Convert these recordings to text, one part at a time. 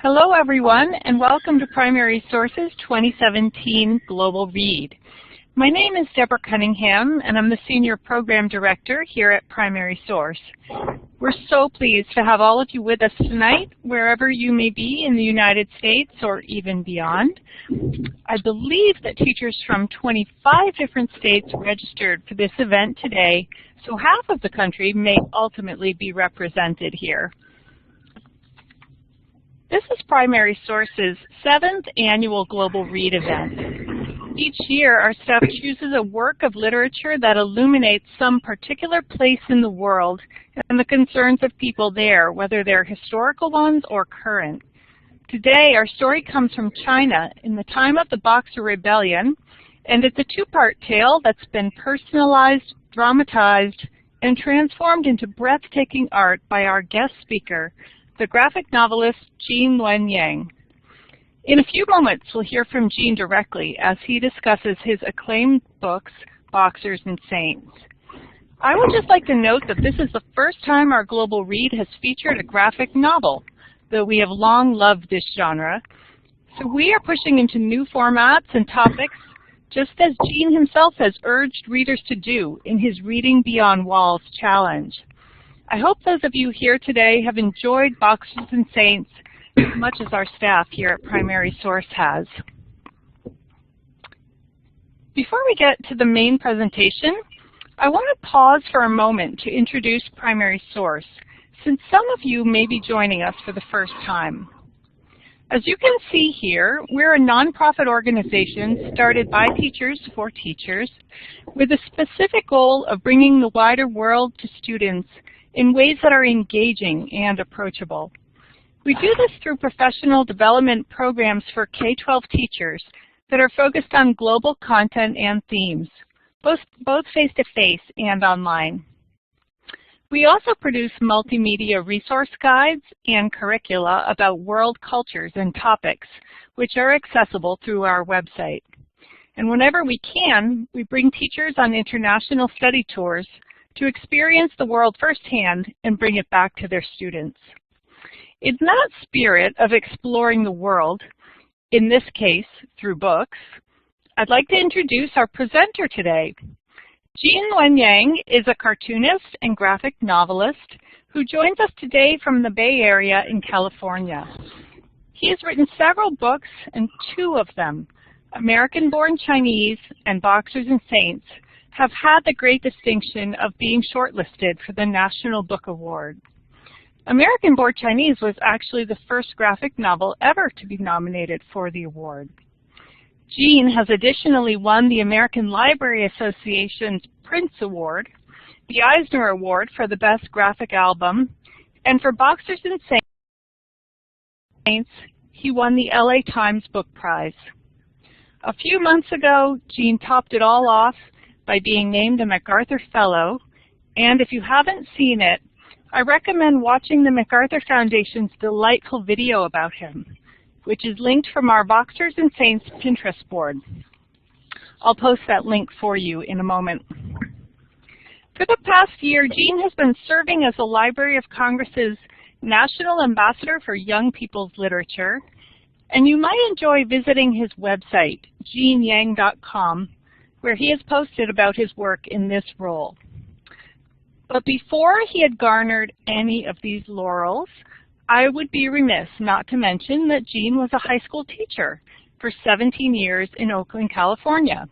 Hello everyone, and welcome to Primary Sources 2017 Global Read. My name is Deborah Cunningham, and I'm the Senior Program Director here at Primary Source. We're so pleased to have all of you with us tonight, wherever you may be in the United States or even beyond. I believe that teachers from 25 different states registered for this event today, so half of the country may ultimately be represented here. This is Primary Source's 7th annual Global Read event. Each year, our staff chooses a work of literature that illuminates some particular place in the world and the concerns of people there, whether they're historical ones or current. Today, our story comes from China in the time of the Boxer Rebellion, and it's a two-part tale that's been personalized, dramatized, and transformed into breathtaking art by our guest speaker, the graphic novelist Gene Luen Yang. In a few moments, we'll hear from Gene directly as he discusses his acclaimed books, Boxers and Saints. I would just like to note that this is the first time our Global Read has featured a graphic novel, though we have long loved this genre. So we are pushing into new formats and topics, just as Gene himself has urged readers to do in his Reading Beyond Walls challenge. I hope those of you here today have enjoyed Boxers and Saints as much as our staff here at Primary Source has. Before we get to the main presentation, I want to pause for a moment to introduce Primary Source, since some of you may be joining us for the first time. As you can see here, we're a nonprofit organization started by teachers for teachers with a specific goal of bringing the wider world to students in ways that are engaging and approachable. We do this through professional development programs for K-12 teachers that are focused on global content and themes, both face-to-face and online. We also produce multimedia resource guides and curricula about world cultures and topics, which are accessible through our website. And whenever we can, we bring teachers on international study tours to experience the world firsthand and bring it back to their students. In that spirit of exploring the world, in this case through books, I'd like to introduce our presenter today. Gene Luen Yang is a cartoonist and graphic novelist who joins us today from the Bay Area in California. He has written several books, and two of them, American-Born Chinese and Boxers and Saints, have had the great distinction of being shortlisted for the National Book Award. American-Born Chinese was actually the first graphic novel ever to be nominated for the award. Gene has additionally won the American Library Association's Prince Award, the Eisner Award for the Best Graphic Album, and for Boxers and Saints, he won the LA Times Book Prize. A few months ago, Gene topped it all off by being named a MacArthur Fellow, and if you haven't seen it, I recommend watching the MacArthur Foundation's delightful video about him, which is linked from our Boxers and Saints Pinterest board. I'll post that link for you in a moment. For the past year, Gene has been serving as the Library of Congress's National Ambassador for Young People's Literature, and you might enjoy visiting his website, geneyang.com, where he has posted about his work in this role. But before he had garnered any of these laurels, I would be remiss not to mention that Gene was a high school teacher for 17 years in Oakland, California.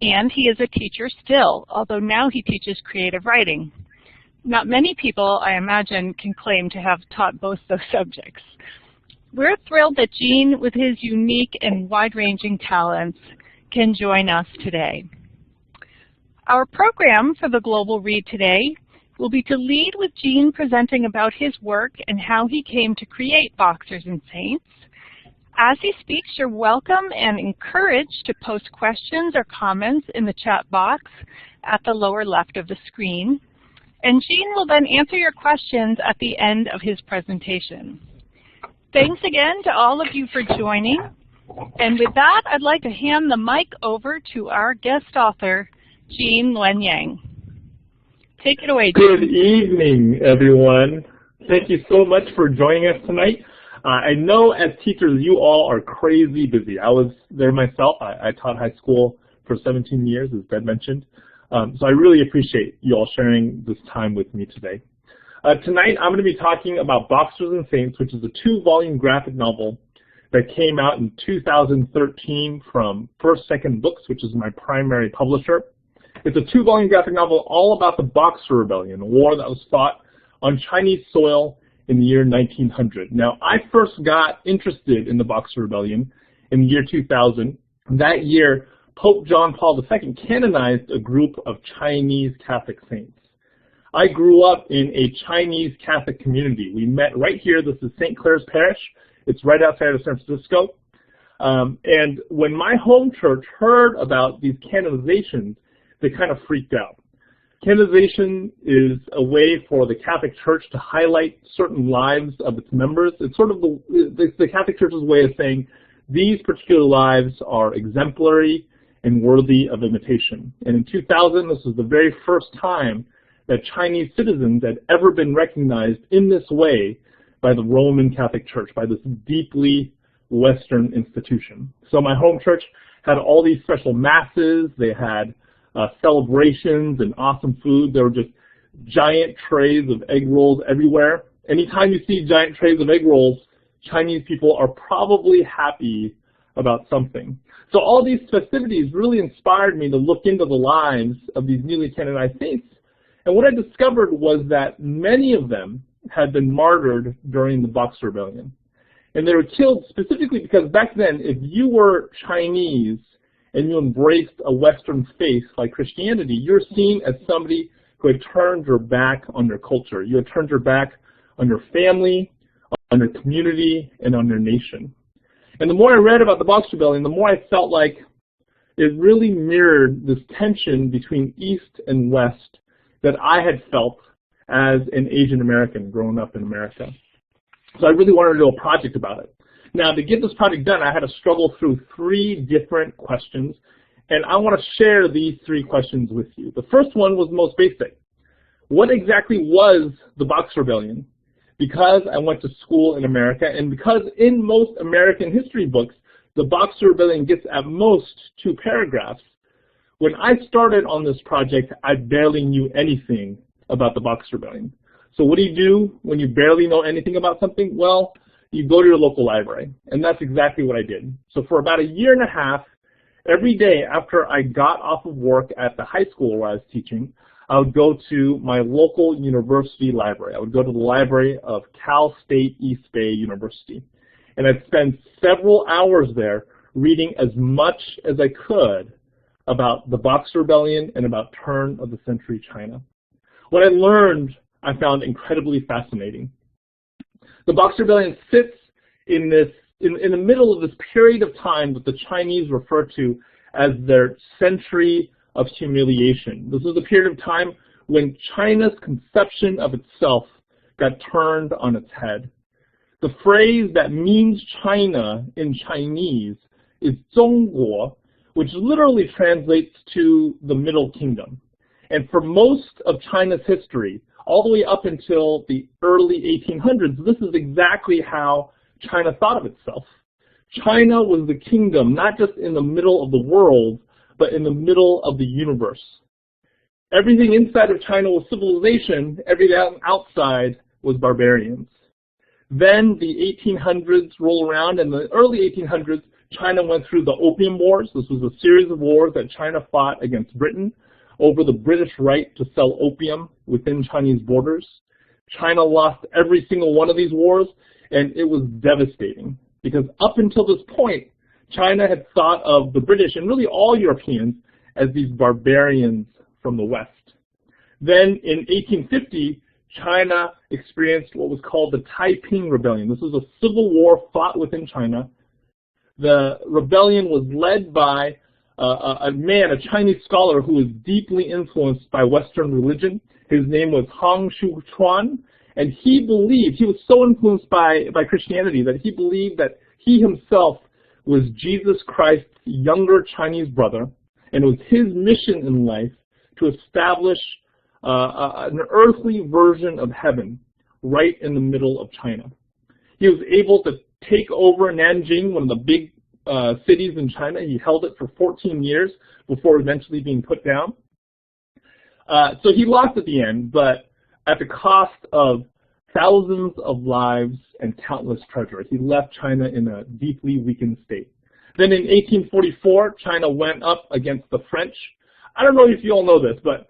And he is a teacher still, although now he teaches creative writing. Not many people, I imagine, can claim to have taught both those subjects. We're thrilled that Gene, with his unique and wide-ranging talents, can join us today. Our program for the Global Read today will be to lead with Gene presenting about his work and how he came to create Boxers and Saints. As he speaks, you're welcome and encouraged to post questions or comments in the chat box at the lower left of the screen. And Gene will then answer your questions at the end of his presentation. Thanks again to all of you for joining. And with that, I'd like to hand the mic over to our guest author, Gene Luen Yang. Take it away, Gene. Good evening, everyone. Thank you so much for joining us tonight. I know as teachers you all are crazy busy. I was there myself. I taught high school for 17 years, as Ben mentioned. So I really appreciate you all sharing this time with me today. Tonight I'm going to be talking about Boxers and Saints, which is a 2-volume graphic novel that came out in 2013 from First Second Books, which is my primary publisher. It's a 2-volume graphic novel all about the Boxer Rebellion, a war that was fought on Chinese soil in the year 1900. Now, I first got interested in the Boxer Rebellion in the year 2000. That year, Pope John Paul II canonized a group of Chinese Catholic saints. I grew up in a Chinese Catholic community. We met right here. This is St. Clair's Parish. It's right outside of San Francisco. And when my home church heard about these canonizations, they kind of freaked out. Canonization is a way for the Catholic Church to highlight certain lives of its members. It's sort of the Catholic Church's way of saying these particular lives are exemplary and worthy of imitation. And in 2000, this was the very first time that Chinese citizens had ever been recognized in this way by the Roman Catholic Church, by this deeply Western institution. So my home church had all these special masses. They had celebrations and awesome food. There were just giant trays of egg rolls everywhere. Anytime you see giant trays of egg rolls, Chinese people are probably happy about something. So all these festivities really inspired me to look into the lives of these newly canonized saints. And what I discovered was that many of them had been martyred during the Boxer Rebellion. And they were killed specifically because back then, if you were Chinese and you embraced a Western faith like Christianity, you're seen as somebody who had turned your back on your culture. You had turned your back on your family, on your community, and on your nation. And the more I read about the Boxer Rebellion, the more I felt like it really mirrored this tension between East and West that I had felt as an Asian American growing up in America. So I really wanted to do a project about it. Now, to get this project done, I had to struggle through 3 different questions, and I want to share these 3 questions with you. The first one was most basic. What exactly was the Boxer Rebellion? Because I went to school in America, and because in most American history books, the Boxer Rebellion gets at most 2 paragraphs, when I started on this project, I barely knew anything about the Boxer Rebellion. So what do you do when you barely know anything about something? Well, you go to your local library, and that's exactly what I did. So for about 1.5 years, every day after I got off of work at the high school where I was teaching, I would go to my local university library. I would go to the library of Cal State East Bay University, and I'd spend several hours there reading as much as I could about the Boxer Rebellion and about turn-of-the-century China. What I learned, I found incredibly fascinating. The Boxer Rebellion sits in the middle of this period of time that the Chinese refer to as their century of humiliation. This is a period of time when China's conception of itself got turned on its head. The phrase that means China in Chinese is 中国, which literally translates to the Middle Kingdom. And for most of China's history, all the way up until the early 1800s, this is exactly how China thought of itself. China was the kingdom, not just in the middle of the world, but in the middle of the universe. Everything inside of China was civilization, everything outside was barbarians. Then the 1800s roll around, and in the early 1800s, China went through the Opium Wars. This was a series of wars that China fought against Britain over the British right to sell opium within Chinese borders. China lost every single one of these wars, and it was devastating because up until this point, China had thought of the British and really all Europeans as these barbarians from the West. Then in 1850, China experienced what was called the Taiping Rebellion. This was a civil war fought within China. The rebellion was led by a man, a Chinese scholar who was deeply influenced by Western religion. His name was Hong Shuchuan, and he was so influenced by Christianity that he believed that he himself was Jesus Christ's younger Chinese brother, and it was his mission in life to establish an earthly version of heaven right in the middle of China. He was able to take over Nanjing, one of the big cities in China. He held it for 14 years before eventually being put down. So he lost at the end, but at the cost of thousands of lives and countless treasure. He left China in a deeply weakened state. Then in 1844, China went up against the French. I don't know if you all know this, but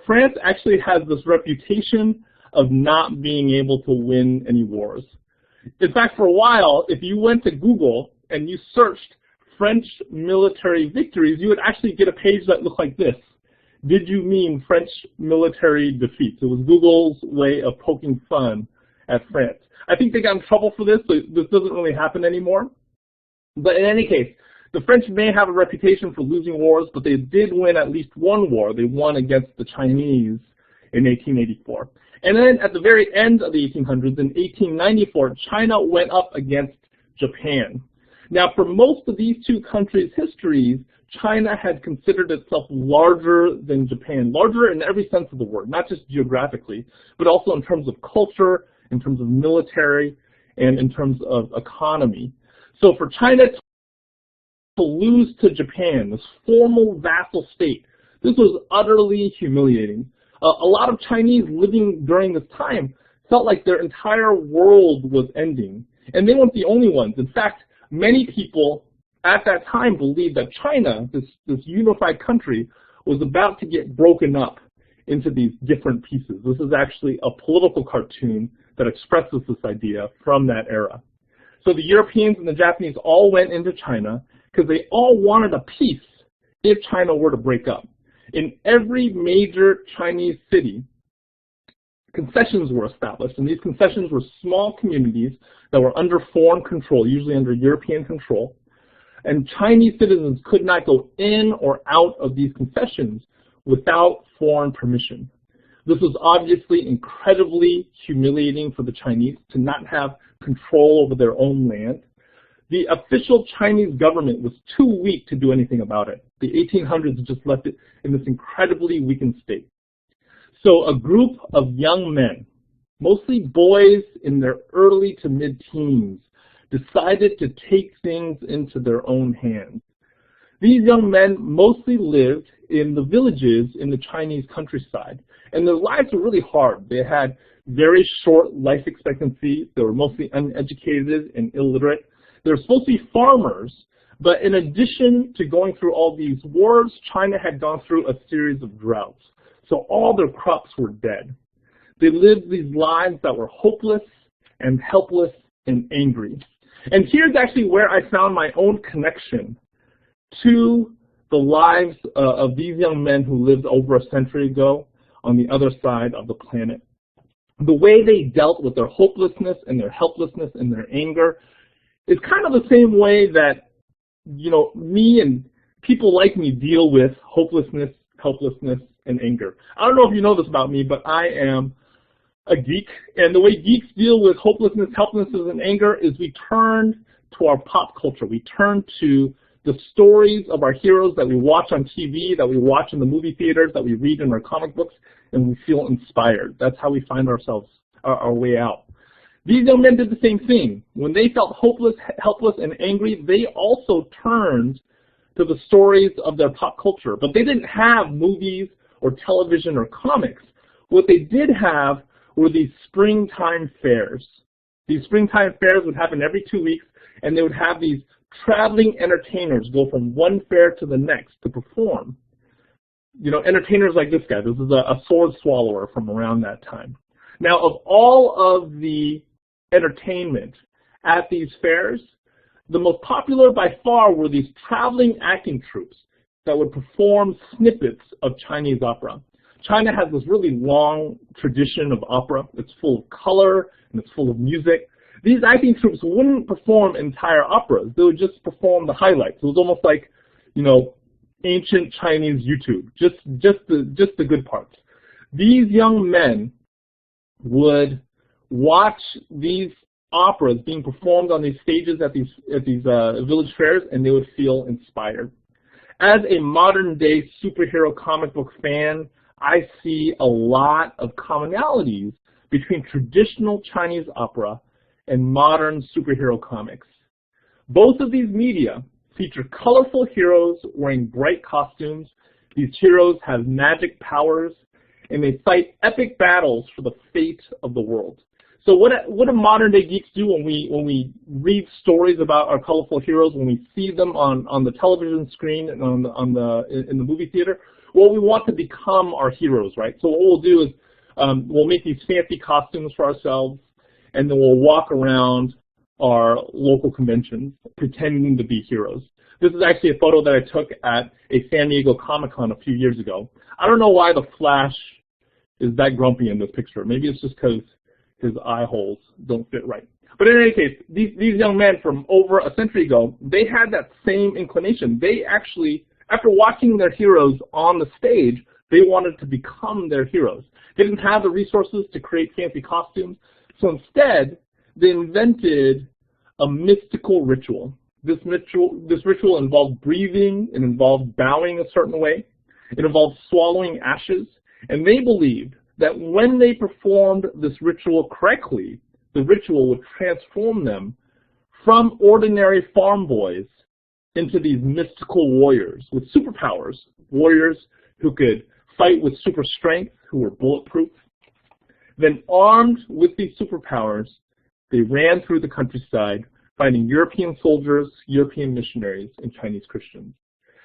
France actually has this reputation of not being able to win any wars. In fact, for a while, if you went to Google and you searched French military victories, you would actually get a page that looked like this. Did you mean French military defeats? It was Google's way of poking fun at France. I think they got in trouble for this, so this doesn't really happen anymore. But in any case, the French may have a reputation for losing wars, but they did win at least one war. They won against the Chinese in 1884. And then at the very end of the 1800s, in 1894, China went up against Japan. Now, for most of these two countries' histories, China had considered itself larger than Japan, larger in every sense of the word, not just geographically, but also in terms of culture, in terms of military, and in terms of economy. So for China to lose to Japan, this formal vassal state, this was utterly humiliating. A lot of Chinese living during this time felt like their entire world was ending. And they weren't the only ones. In fact, many people at that time believed that China, this unified country, was about to get broken up into these different pieces. This is actually a political cartoon that expresses this idea from that era. So the Europeans and the Japanese all went into China because they all wanted a peace if China were to break up. In every major Chinese city, concessions were established, and these concessions were small communities that were under foreign control, usually under European control, and Chinese citizens could not go in or out of these concessions without foreign permission. This was obviously incredibly humiliating for the Chinese to not have control over their own land. The official Chinese government was too weak to do anything about it. The 1800s just left it in this incredibly weakened state. So a group of young men, mostly boys in their early to mid-teens, decided to take things into their own hands. These young men mostly lived in the villages in the Chinese countryside, and their lives were really hard. They had very short life expectancies. They were mostly uneducated and illiterate. They were supposed to be farmers, but in addition to going through all these wars, China had gone through a series of droughts. So all their crops were dead. They lived these lives that were hopeless and helpless and angry. And here's actually where I found my own connection to the lives of these young men who lived over a century ago on the other side of the planet. The way they dealt with their hopelessness and their helplessness and their anger is kind of the same way that, you know, me and people like me deal with hopelessness, helplessness, and anger. I don't know if you know this about me, but I am a geek, and the way geeks deal with hopelessness, helplessness, and anger is we turn to our pop culture. We turn to the stories of our heroes that we watch on TV, that we watch in the movie theaters, that we read in our comic books, and we feel inspired. That's how we find ourselves, our way out. These young men did the same thing. When they felt hopeless, helpless, and angry, they also turned to the stories of their pop culture. But they didn't have movies or television or comics. What they did have were these springtime fairs. These springtime fairs would happen every 2 weeks, and they would have these traveling entertainers go from one fair to the next to perform. You know, entertainers like this guy. This is a sword swallower from around that time. Now, of all of the entertainment at these fairs, the most popular by far were these traveling acting troupes that would perform snippets of Chinese opera. China has this really long tradition of opera. It's full of color and it's full of music. These acting troupes wouldn't perform entire operas. They would just perform the highlights. It was almost like, you know, ancient Chinese YouTube, just the good parts. These young men would watch these operas being performed on these stages at these village fairs, and they would feel inspired. As a modern-day superhero comic book fan, I see a lot of commonalities between traditional Chinese opera and modern superhero comics. Both of these media feature colorful heroes wearing bright costumes. These heroes have magic powers, and they fight epic battles for the fate of the world. So what do modern day geeks do when we read stories about our colorful heroes, when we see them on the television screen and in the movie theater? Well, we want to become our heroes, right? So what we'll do is we'll make these fancy costumes for ourselves, and then we'll walk around our local conventions pretending to be heroes. This is actually a photo that I took at a San Diego Comic-Con a few years ago. I don't know why the Flash is that grumpy in this picture. Maybe it's just because his eye holes don't fit right. But in any case, these young men from over a century ago, they had that same inclination. They actually, after watching their heroes on the stage, they wanted to become their heroes. They didn't have the resources to create fancy costumes, so instead, they invented a mystical ritual. This ritual involved breathing, it involved bowing a certain way, it involved swallowing ashes, and they believed that when they performed this ritual correctly, the ritual would transform them from ordinary farm boys into these mystical warriors with superpowers, warriors who could fight with super strength, who were bulletproof. Then armed with these superpowers, they ran through the countryside, fighting European soldiers, European missionaries, and Chinese Christians.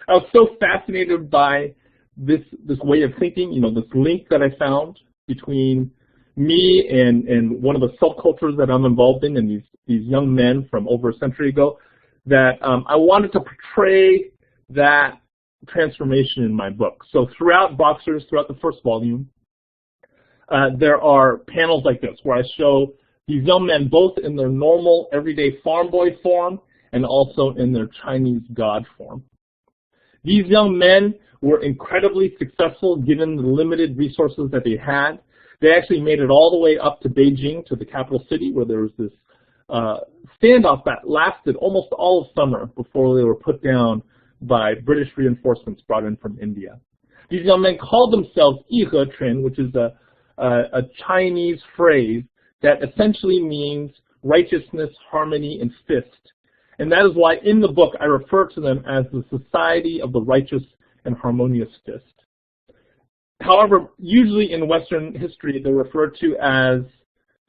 I was so fascinated by this way of thinking, this link that I found between me and one of the subcultures that I'm involved in, and these young men from over a century ago, that I wanted to portray that transformation in my book. So throughout Boxers, throughout the first volume, there are panels like this where I show these young men both in their normal everyday farm boy form and also in their Chinese god form. These young men were incredibly successful given the limited resources that they had. They actually made it all the way up to Beijing, to the capital city, where there was this standoff that lasted almost all of summer before they were put down by British reinforcements brought in from India. These young men called themselves Yihetren, which is a Chinese phrase that essentially means righteousness, harmony, and fist. And that is why in the book I refer to them as the Society of the Righteous and Harmonious Fist. However, usually in Western history they're referred to as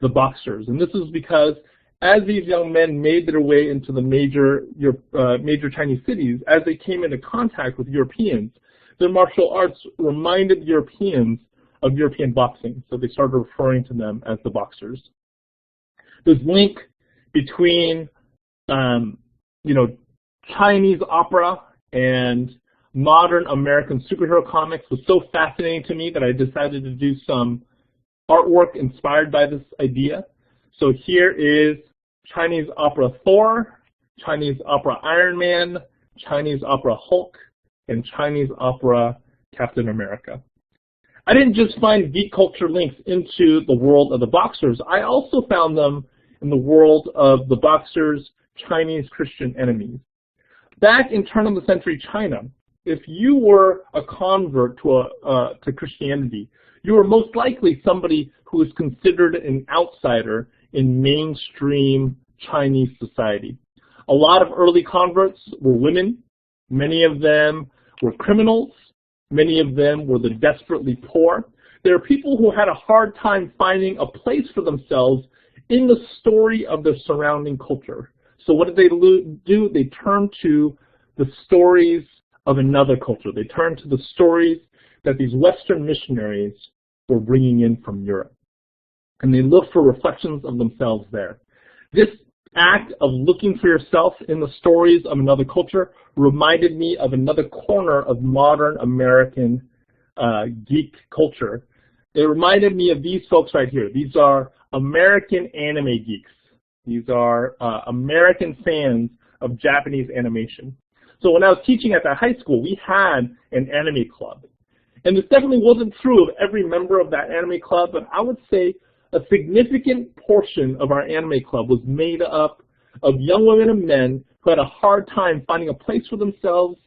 the Boxers. And this is because as these young men made their way into the major Chinese cities, as they came into contact with Europeans, their martial arts reminded Europeans of European boxing, so they started referring to them as the Boxers. This link between Chinese opera and modern American superhero comics was so fascinating to me that I decided to do some artwork inspired by this idea. So here is Chinese opera Thor, Chinese opera Iron Man, Chinese opera Hulk, and Chinese opera Captain America. I didn't just find geek culture links into the world of the Boxers, I also found them in the world of the Boxers' Chinese Christian enemies. Back in turn of the century China, if you were a convert to Christianity, you were most likely somebody who was considered an outsider in mainstream Chinese society. A lot of early converts were women. Many of them were criminals. Many of them were the desperately poor. There are people who had a hard time finding a place for themselves in the story of their surrounding culture. So what did they do? They turned to the stories of another culture. They turned to the stories that these Western missionaries were bringing in from Europe. And they looked for reflections of themselves there. This act of looking for yourself in the stories of another culture reminded me of another corner of modern American geek culture. It reminded me of these folks right here. These are American anime geeks. These are American fans of Japanese animation. So when I was teaching at that high school, we had an anime club. And this definitely wasn't true of every member of that anime club, but I would say a significant portion of our anime club was made up of young women and men who had a hard time finding a place for themselves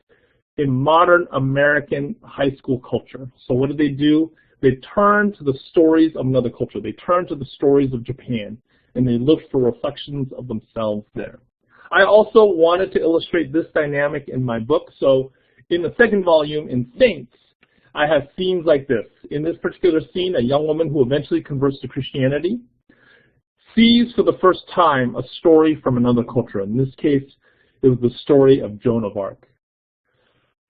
in modern American high school culture. So what did they do? They turned to the stories of another culture. They turned to the stories of Japan. and they looked for reflections of themselves there. I also wanted to illustrate this dynamic in my book, so in the second volume, in Saints, I have scenes like this. In this particular scene, a young woman who eventually converts to Christianity sees for the first time a story from another culture. In this case, it was the story of Joan of Arc.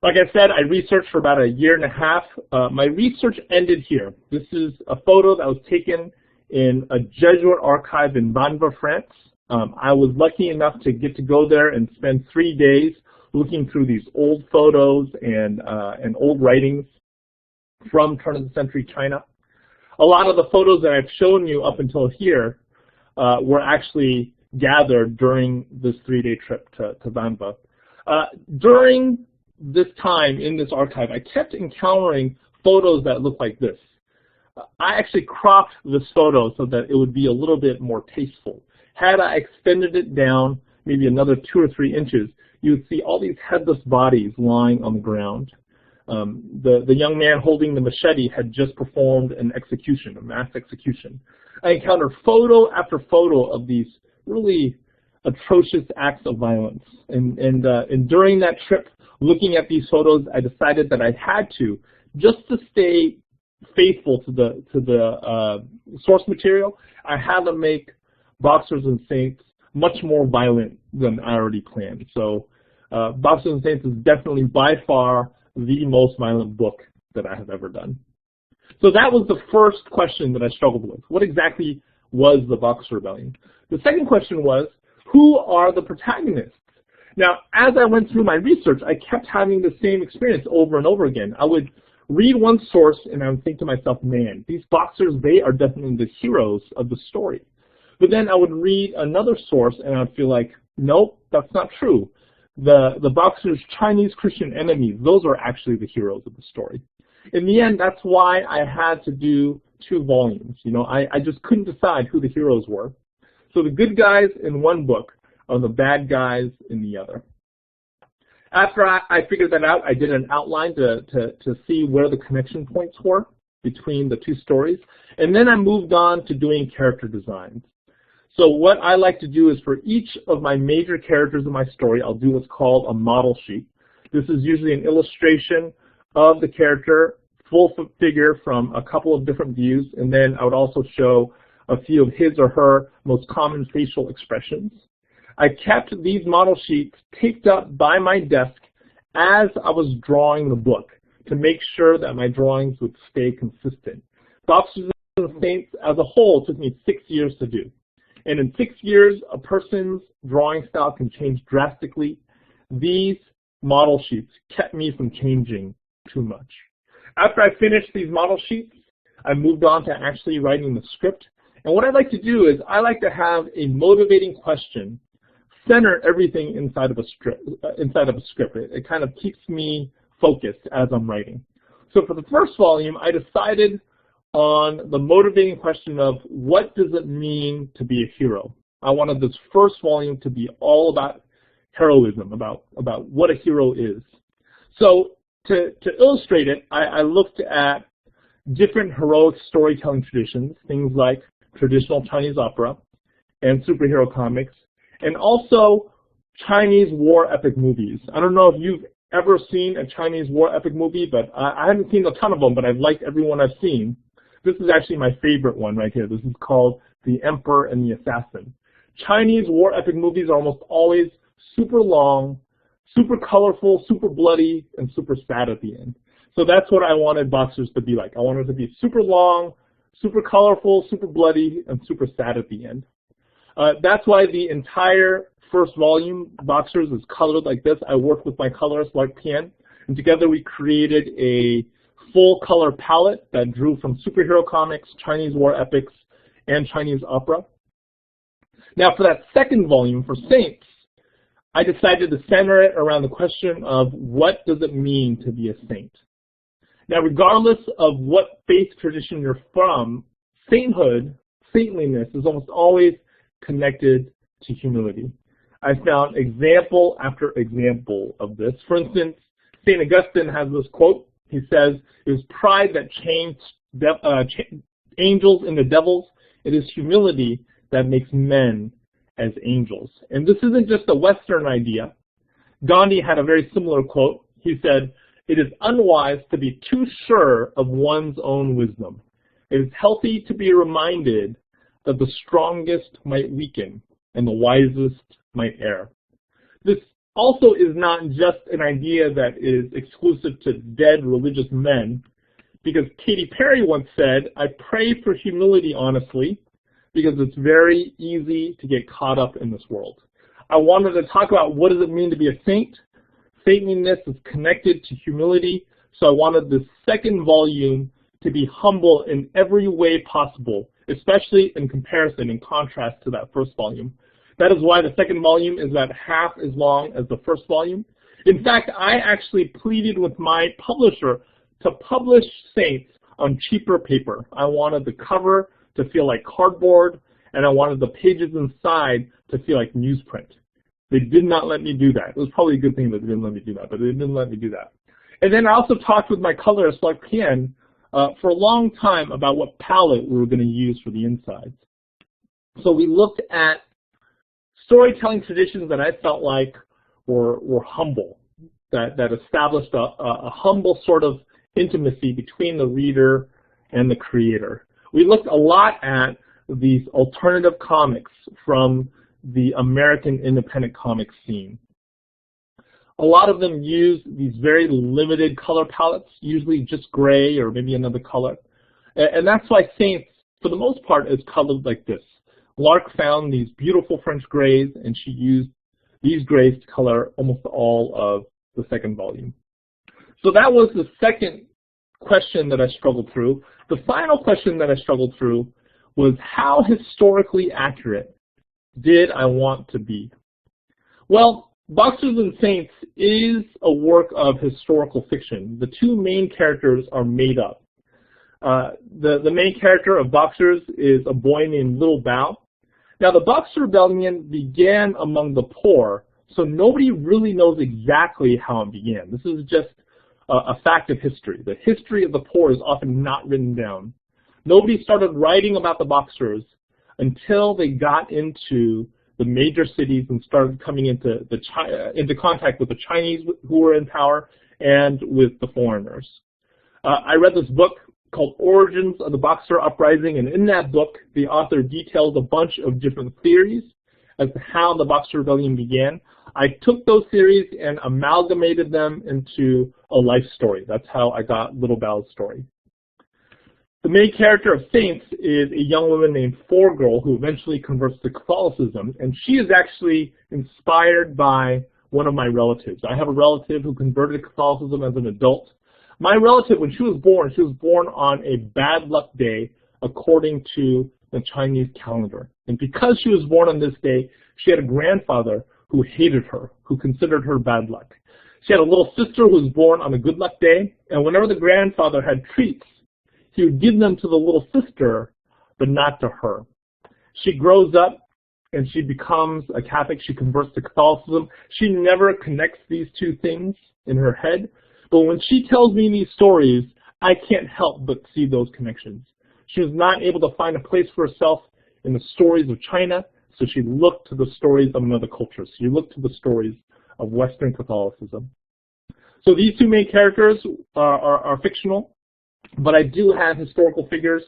Like I said, I researched for about a year and a half. My research ended here. This is a photo that was taken in a Jesuit archive in Vanves, France. I was lucky enough to get to go there and spend 3 days looking through these old photos and old writings from turn-of-the-century China. A lot of the photos that I've shown you up until here were actually gathered during this 3-day trip to Vanves. During this time in this archive, I kept encountering photos that looked like this. I actually cropped this photo so that it would be a little bit more tasteful. Had I extended it down maybe another 2 or 3 inches, you would see all these headless bodies lying on the ground. The young man holding the machete had just performed an execution, a mass execution. I encountered photo after photo of these really atrocious acts of violence. And during that trip, looking at these photos, I decided that I had to, just to stay faithful to the source material, I had to make Boxers and Saints much more violent than I already planned. So Boxers and Saints is definitely by far the most violent book that I have ever done. So that was the first question that I struggled with. What exactly was the Boxer Rebellion? The second question was, who are the protagonists? Now, as I went through my research, I kept having the same experience over and over again. I would read one source and I would think to myself, man, these boxers, they are definitely the heroes of the story. But then I would read another source and I would feel like, nope, that's not true. The boxers' Chinese Christian enemies, those are actually the heroes of the story. In the end, that's why I had to do 2 volumes. You know, I just couldn't decide who the heroes were. So the good guys in one book are the bad guys in the other. After I figured that out, I did an outline to see where the connection points were between the 2 stories. And then I moved on to doing character designs. So what I like to do is for each of my major characters in my story, I'll do what's called a model sheet. This is usually an illustration of the character, full figure from a couple of different views, and then I would also show a few of his or her most common facial expressions. I kept these model sheets taped up by my desk as I was drawing the book to make sure that my drawings would stay consistent. Boxers and Saints as a whole took me 6 years to do. And in 6 years, a person's drawing style can change drastically. These model sheets kept me from changing too much. After I finished these model sheets, I moved on to actually writing the script. And what I like to do is I like to have a motivating question center everything inside of a script. It kind of keeps me focused as I'm writing. So for the first volume, I decided on the motivating question of what does it mean to be a hero. I wanted this first volume to be all about heroism, about what a hero is. So to illustrate it, I looked at different heroic storytelling traditions, things like traditional Chinese opera and superhero comics, and also Chinese war epic movies. I don't know if you've ever seen a Chinese war epic movie, but I haven't seen a ton of them, but I've liked every one I've seen. This is actually my favorite one right here. This is called The Emperor and the Assassin. Chinese war epic movies are almost always super long, super colorful, super bloody, and super sad at the end. So that's what I wanted Boxers to be like. I wanted it to be super long, super colorful, super bloody, and super sad at the end. That's why the entire first volume, Boxers, is colored like this. I worked with my colorist, Mark Pian, and together we created a full color palette that drew from superhero comics, Chinese war epics, and Chinese opera. Now for that second volume, for Saints, I decided to center it around the question of what does it mean to be a saint. Now regardless of what faith tradition you're from, sainthood, saintliness, is almost always connected to humility. I found example after example of this. For instance, St. Augustine has this quote. He says, "It is pride that changed angels into devils. It is humility that makes men as angels. And this isn't just a Western idea. Gandhi had a very similar quote. He said, "It is unwise to be too sure of one's own wisdom. It is healthy to be reminded that the strongest might weaken and the wisest might err." This also is not just an idea that is exclusive to dead religious men, because Katy Perry once said, "I pray for humility honestly, because it's very easy to get caught up in this world." I wanted to talk about what does it mean to be a saint. Saintliness is connected to humility, so I wanted this second volume to be humble in every way possible, especially in comparison, in contrast to that first volume. That is why the second volume is about half as long as the first volume. In fact, I actually pleaded with my publisher to publish Saints on cheaper paper. I wanted the cover to feel like cardboard, and I wanted the pages inside to feel like newsprint. They did not let me do that. It was probably a good thing that they didn't let me do that, but they didn't let me do that. And then I also talked with my colorist, Lark Pien, for a long time about what palette we were going to use for the insides. So we looked at storytelling traditions that I felt like were humble, that established a humble sort of intimacy between the reader and the creator. We looked a lot at these alternative comics from the American independent comic scene. A lot of them use these very limited color palettes, usually just gray or maybe another color. And that's why Saints, for the most part, is colored like this. Lark found these beautiful French grays, and she used these grays to color almost all of the second volume. So that was the second question that I struggled through. The final question that I struggled through was, how historically accurate did I want to be? Well, Boxers and Saints is a work of historical fiction. The two main characters are made up. The main character of Boxers is a boy named Little Bao. Now, the Boxer Rebellion began among the poor, so nobody really knows exactly how it began. This is just a fact of history. The history of the poor is often not written down. Nobody started writing about the Boxers until they got into the major cities and started coming into contact with the Chinese who were in power and with the foreigners. I read this book called Origins of the Boxer Uprising, and in that book, the author details a bunch of different theories as to how the Boxer Rebellion began. I took those theories and amalgamated them into a life story. That's how I got Little Bao's story. The main character of Saints is a young woman named Four Girl who eventually converts to Catholicism, and she is actually inspired by one of my relatives. I have a relative who converted to Catholicism as an adult. My relative, when she was born on a bad luck day according to the Chinese calendar. And because she was born on this day, she had a grandfather who hated her, who considered her bad luck. She had a little sister who was born on a good luck day, and whenever the grandfather had treats, he would give them to the little sister, but not to her. She grows up and she becomes a Catholic. She converts to Catholicism. She never connects these two things in her head. But when she tells me these stories, I can't help but see those connections. She was not able to find a place for herself in the stories of China, so she looked to the stories of another culture. She looked to the stories of Western Catholicism. So these two main characters are fictional, but I do have historical figures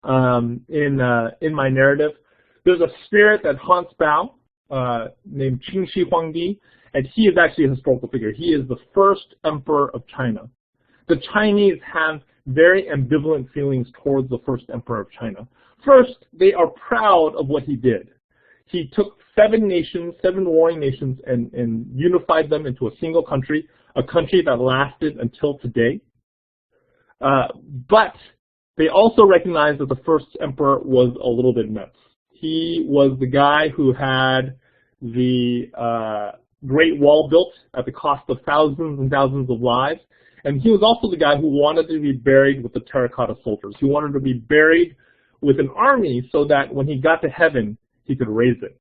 in my narrative. There's a spirit that haunts Bao named Qingxi Huangdi, and he is actually a historical figure. He is the first emperor of China. The Chinese have very ambivalent feelings towards the first emperor of China. First, they are proud of what he did. He took 7 nations, 7 warring nations, and unified them into a single country, a country that lasted until today. But they also recognized that the first emperor was a little bit nuts. He was the guy who had the Great Wall built at the cost of thousands and thousands of lives. And he was also the guy who wanted to be buried with the terracotta soldiers. He wanted to be buried with an army so that when he got to heaven, he could raise it.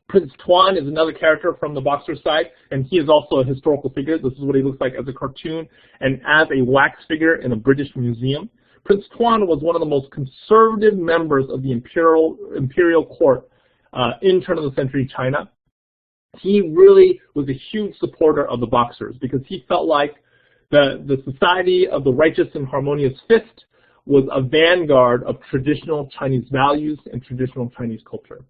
Prince Tuan is another character from the Boxer side, and he is also a historical figure. This is what he looks like as a cartoon and as a wax figure in a British museum. Prince Tuan was one of the most conservative members of the imperial court in turn-of-the-century China. He really was a huge supporter of the Boxers because he felt like the society of the righteous and harmonious fist was a vanguard of traditional Chinese values and traditional Chinese culture.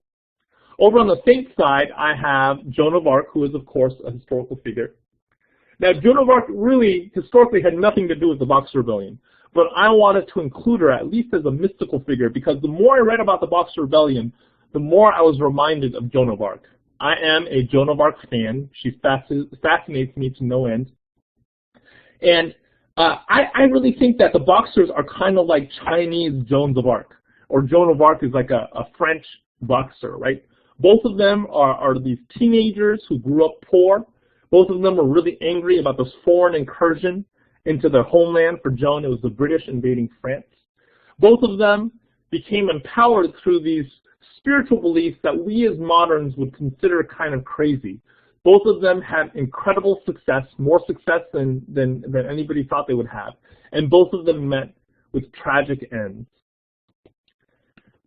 Over on the saint side, I have Joan of Arc, who is, of course, a historical figure. Now, Joan of Arc really, historically, had nothing to do with the Boxer Rebellion, but I wanted to include her at least as a mystical figure because the more I read about the Boxer Rebellion, the more I was reminded of Joan of Arc. I am a Joan of Arc fan. She fascinates me to no end. And I really think that the Boxers are kind of like Chinese Joans of Arc, or Joan of Arc is like a French Boxer, right? Both of them are these teenagers who grew up poor. Both of them were really angry about this foreign incursion into their homeland. For Joan, it was the British invading France. Both of them became empowered through these spiritual beliefs that we as moderns would consider kind of crazy. Both of them had incredible success, more success than anybody thought they would have. And both of them met with tragic ends.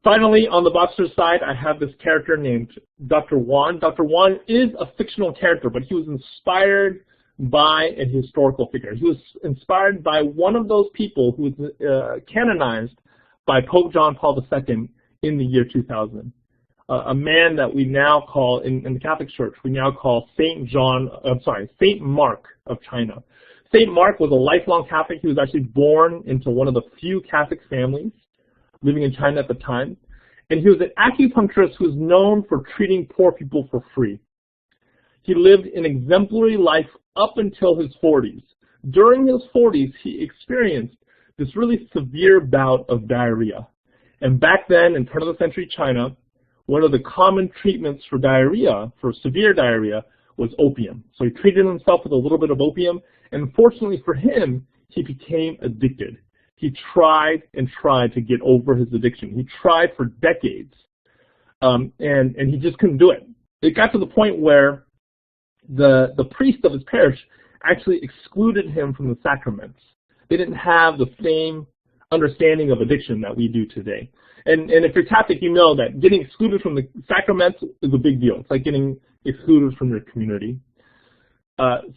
Finally, on the Boxer side, I have this character named Dr. Wan. Dr. Wan is a fictional character, but he was inspired by a historical figure. He was inspired by one of those people who was canonized by Pope John Paul II in the year 2000. A man that we now call, in the Catholic Church, we now call Saint Mark of China. Saint Mark was a lifelong Catholic. He was actually born into one of the few Catholic families living in China at the time. And he was an acupuncturist who was known for treating poor people for free. He lived an exemplary life up until his 40s. During his 40s, he experienced this really severe bout of diarrhea. And back then, in turn-of-the-century China, one of the common treatments for diarrhea, for severe diarrhea, was opium. So he treated himself with a little bit of opium, and fortunately for him, he became addicted. He tried and tried to get over his addiction. He tried for decades, and he just couldn't do it. It got to the point where the priest of his parish actually excluded him from the sacraments. They didn't have the same understanding of addiction that we do today. And if you're Catholic, you know that getting excluded from the sacraments is a big deal. It's like getting excluded from your community.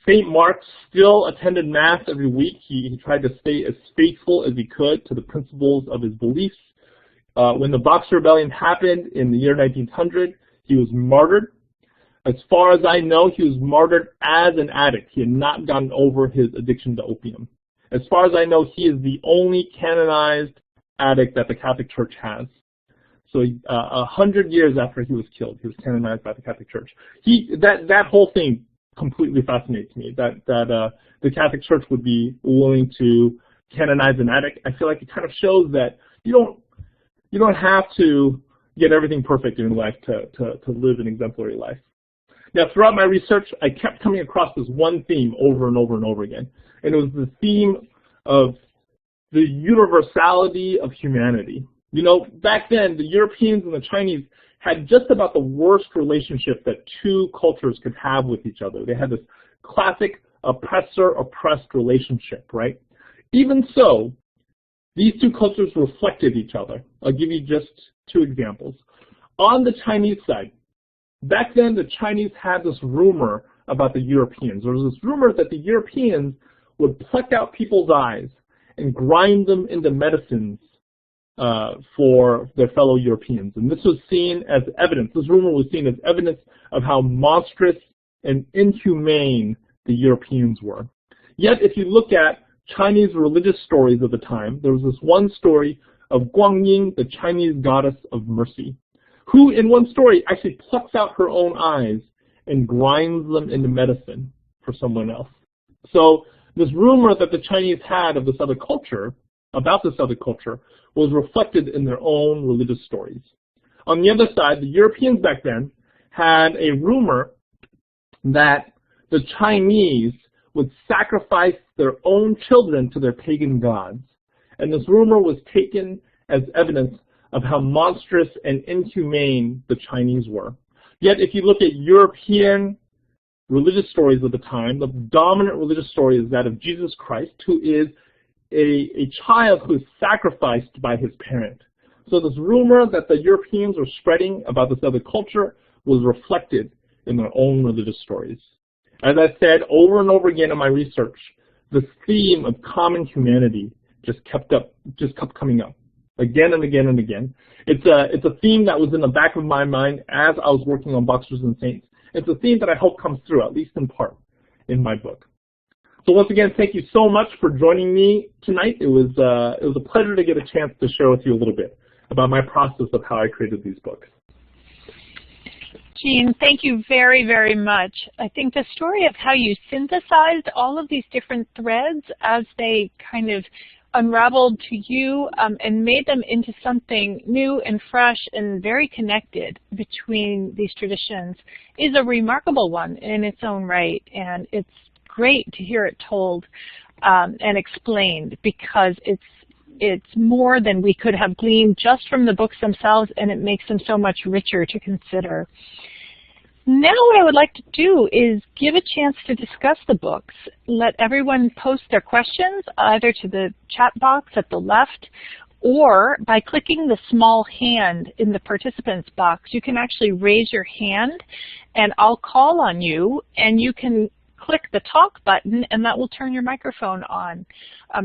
St. Mark still attended Mass every week. He tried to stay as faithful as he could to the principles of his beliefs. When the Boxer Rebellion happened in the year 1900, he was martyred. As far as I know, he was martyred as an addict. He had not gotten over his addiction to opium. As far as I know, he is the only canonized addict that the Catholic Church has. So 100 years after he was killed, he was canonized by the Catholic Church. That whole thing completely fascinates me, that the Catholic Church would be willing to canonize an addict. I feel like it kind of shows that you don't have to get everything perfect in life to live an exemplary life. Now, throughout my research, I kept coming across this one theme over and over and over again, and it was the theme of the universality of humanity. You know, back then, the Europeans and the Chinese had just about the worst relationship that two cultures could have with each other. They had this classic oppressor-oppressed relationship, right? Even so, these two cultures reflected each other. I'll give you just two examples. On the Chinese side, back then the Chinese had this rumor about the Europeans. There was this rumor that the Europeans would pluck out people's eyes and grind them into medicines for their fellow Europeans. And this was seen as evidence, this rumor was seen as evidence of how monstrous and inhumane the Europeans were. Yet, if you look at Chinese religious stories of the time, there was this one story of Guanyin, the Chinese goddess of mercy, who in one story actually plucks out her own eyes and grinds them into medicine for someone else. So this rumor that the Chinese had of this other culture, about this other culture, was reflected in their own religious stories. On the other side, the Europeans back then had a rumor that the Chinese would sacrifice their own children to their pagan gods. And this rumor was taken as evidence of how monstrous and inhumane the Chinese were. Yet if you look at European religious stories of the time, the dominant religious story is that of Jesus Christ, who is a child who is sacrificed by his parent. So this rumor that the Europeans were spreading about this other culture was reflected in their own religious stories. As I said over and over again in my research, the theme of common humanity just kept coming up again and again and again. It's a theme that was in the back of my mind as I was working on Boxers and Saints. It's a theme that I hope comes through, at least in part, in my book. So once again, thank you so much for joining me tonight. It was a pleasure to get a chance to share with you a little bit about my process of how I created these books. Gene, thank you very, very much. I think the story of how you synthesized all of these different threads as they kind of unraveled to you and made them into something new and fresh and very connected between these traditions is a remarkable one in its own right. And it's great to hear it told and explained, because it's more than we could have gleaned just from the books themselves, and it makes them so much richer to consider. Now what I would like to do is give a chance to discuss the books. Let everyone post their questions either to the chat box at the left, or by clicking the small hand in the participants box. You can actually raise your hand and I'll call on you, and you can click the talk button and that will turn your microphone on,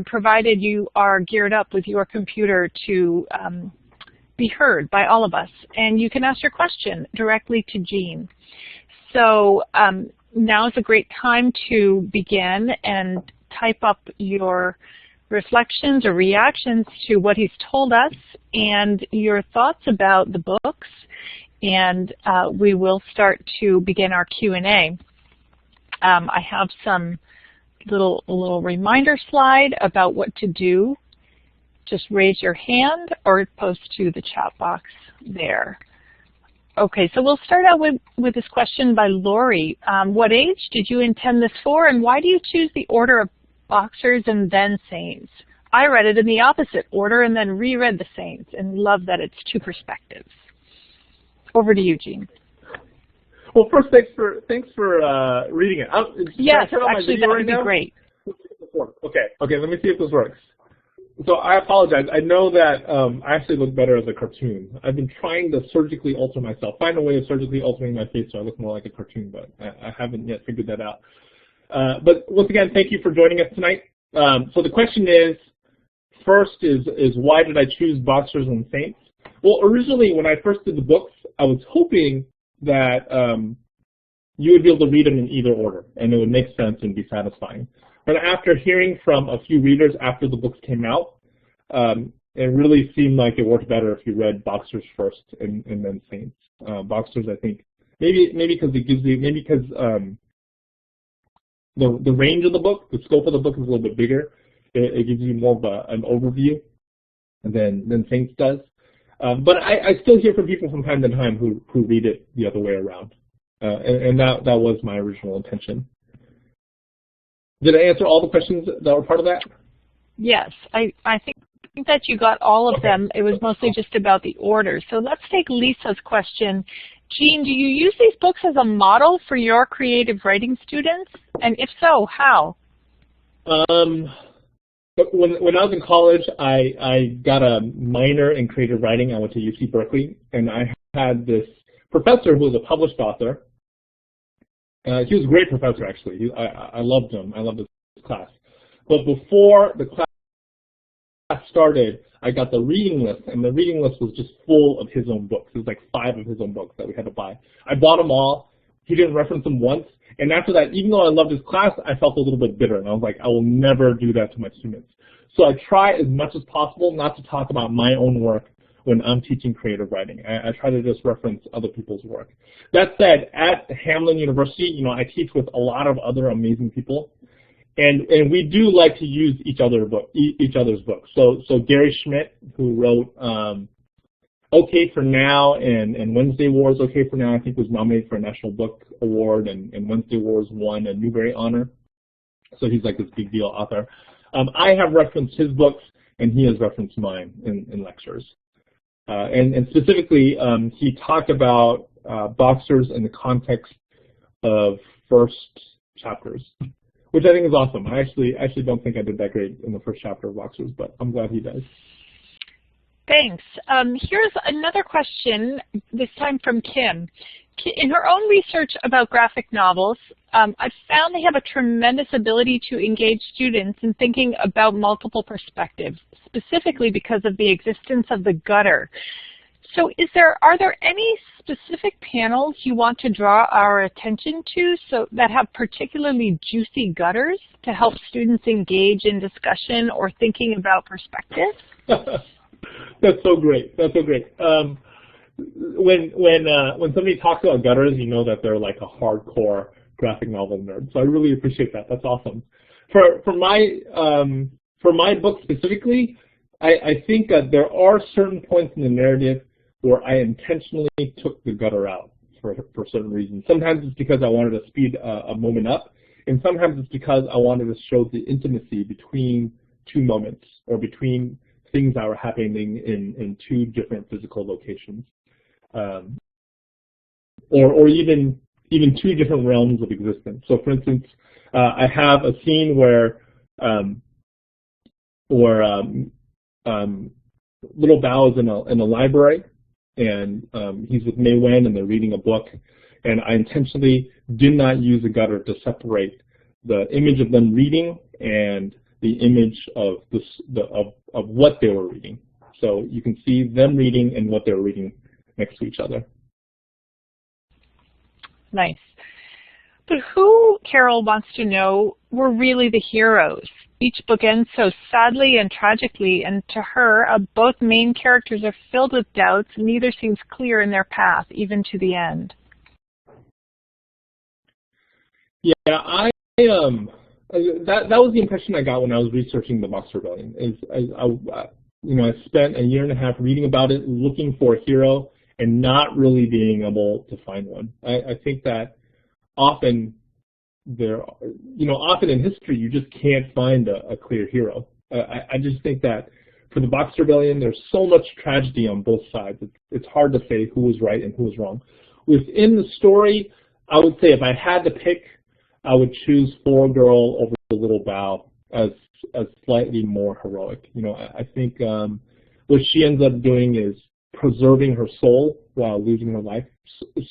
provided you are geared up with your computer to be heard by all of us. And you can ask your question directly to Gene. So now is a great time to begin and type up your reflections or reactions to what he's told us and your thoughts about the books. And we will start to begin our Q&A. I have some little reminder slide about what to do. Just raise your hand or post to the chat box there. Okay, so we'll start out with this question by Lori. What age did you intend this for, and why do you choose the order of Boxers and then Saints? I read it in the opposite order and then reread the Saints, and love that it's two perspectives. Over to you, Gene. Well, first, thanks for reading it. Yes, actually, that would be great. Okay, let me see if this works. So I apologize. I know that I actually look better as a cartoon. I've been trying to surgically alter myself, find a way of surgically altering my face so I look more like a cartoon, but I haven't yet figured that out. But once again, thank you for joining us tonight. So the question is, first is why did I choose Boxers and Saints? Well, originally when I first did the books, I was hoping that you would be able to read them in either order, and it would make sense and be satisfying. But after hearing from a few readers after the books came out, it really seemed like it worked better if you read Boxers first and then Saints. Boxers, I think, maybe because it gives you, the range of the book, the scope of the book is a little bit bigger. It gives you more of an overview than Saints does. But I still hear from people from time to time who read it the other way around, and that was my original intention. Did I answer all the questions that were part of that? Yes, I think that you got all of them. It was mostly just about the order. So let's take Lisa's question. Gene, do you use these books as a model for your creative writing students? And if so, how? When I was in college, I got a minor in creative writing. I went to UC Berkeley, and I had this professor who was a published author. He was a great professor, actually. I loved him. I loved his class. But before the class started, I got the reading list, and the reading list was just full of his own books. It was like 5 of his own books that we had to buy. I bought them all. He didn't reference them once. And after that, even though I loved his class, I felt a little bit bitter. And I was like, I will never do that to my students. So I try as much as possible not to talk about my own work when I'm teaching creative writing. I try to just reference other people's work. That said, at Hamlin University, I teach with a lot of other amazing people, and we do like to use each other's books. So Gary Schmidt, who wrote Okay for Now and Wednesday Wars Okay for Now, I think was nominated for a National Book Award, and Wednesday Wars won a Newbery Honor. So he's like this big deal author. I have referenced his books, and he has referenced mine in lectures. And specifically, he talked about Boxers in the context of first chapters, which I think is awesome. I actually don't think I did that great in the first chapter of Boxers, but I'm glad he does. Thanks. Here's another question, this time from Kim. In her own research about graphic novels, I've found they have a tremendous ability to engage students in thinking about multiple perspectives, specifically because of the existence of the gutter. So are there any specific panels you want to draw our attention to that have particularly juicy gutters to help students engage in discussion or thinking about perspectives? That's so great. That's so great. When somebody talks about gutters, you know that they're like a hardcore graphic novel nerd. So I really appreciate that. That's awesome. For my book specifically, I think that there are certain points in the narrative where I intentionally took the gutter out for certain reasons. Sometimes it's because I wanted to speed a moment up, and sometimes it's because I wanted to show the intimacy between two moments or between things that were happening in two different physical locations, or even two different realms of existence. So, for instance, I have a scene where Little Bao is in a library, and he's with Mei Wen, and they're reading a book. And I intentionally did not use a gutter to separate the image of them reading and the image of what they were reading. So you can see them reading and what they were reading next to each other. Nice. But who, Carol wants to know, were really the heroes? Each book ends so sadly and tragically, and to her, both main characters are filled with doubts. Neither seems clear in their path, even to the end. Yeah, that was the impression I got when I was researching the Boxer Rebellion. I spent a year and a half reading about it, looking for a hero, and not really being able to find one. I think that often in history you just can't find a clear hero. I just think that for the Boxer Rebellion, there's so much tragedy on both sides. It's hard to say who was right and who was wrong. Within the story, I would say if I had to pick, I would choose For Girl over the Little Bao as slightly more heroic. I think what she ends up doing is preserving her soul while losing her life.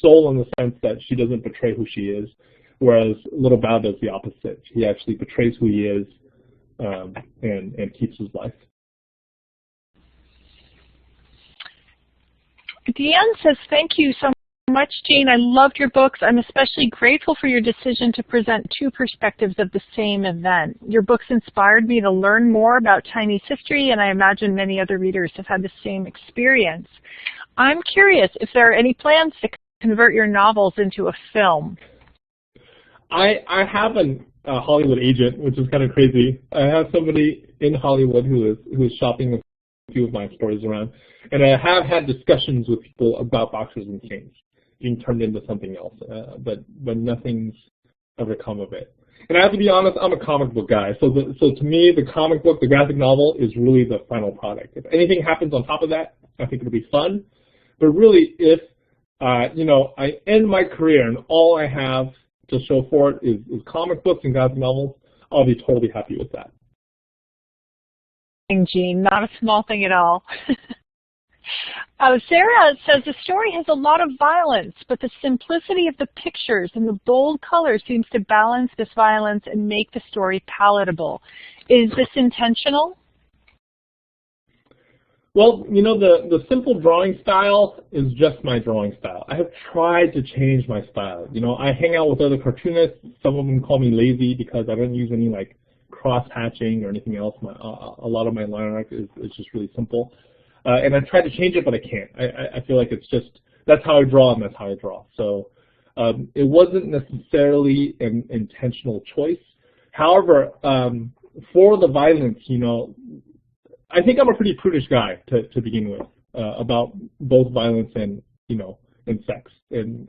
Soul in the sense that she doesn't betray who she is, whereas Little Bao does the opposite. He actually betrays who he is and keeps his life. Deanne says, thank you so much, Gene. I loved your books. I'm especially grateful for your decision to present two perspectives of the same event. Your books inspired me to learn more about Chinese history, and I imagine many other readers have had the same experience. I'm curious if there are any plans to convert your novels into a film. I have a Hollywood agent, which is kind of crazy. I have somebody in Hollywood who is shopping a few of my stories around, and I have had discussions with people about Boxers and Chains being turned into something else, but nothing's ever come of it. And I have to be honest, I'm a comic book guy, so to me, the comic book, the graphic novel, is really the final product. If anything happens on top of that, I think it'll be fun. But really, if I end my career and all I have to show for it is comic books and graphic novels, I'll be totally happy with that. Gene, not a small thing at all. Sarah says the story has a lot of violence, but the simplicity of the pictures and the bold color seems to balance this violence and make the story palatable. Is this intentional? Well, the simple drawing style is just my drawing style. I have tried to change my style. I hang out with other cartoonists. Some of them call me lazy because I don't use any cross-hatching or anything else. A lot of my line art is just really simple. And I tried to change it, but I can't. I feel like it's just, that's how I draw and that's how I draw. So it wasn't necessarily an intentional choice. However, for the violence, I think I'm a pretty prudish guy to begin with about both violence and sex, and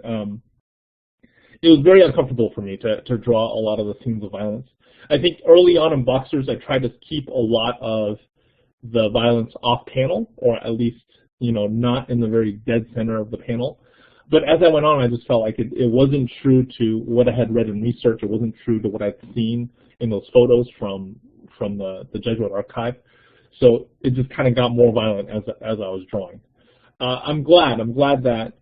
it was very uncomfortable for me to draw a lot of the scenes of violence. I think early on in Boxers, I tried to keep a lot of the violence off panel, or at least not in the very dead center of the panel. But as I went on, I just felt like it wasn't true to what I had read in research. It wasn't true to what I'd seen in those photos from the Jesuit archive. So it just kind of got more violent as I was drawing. I'm glad that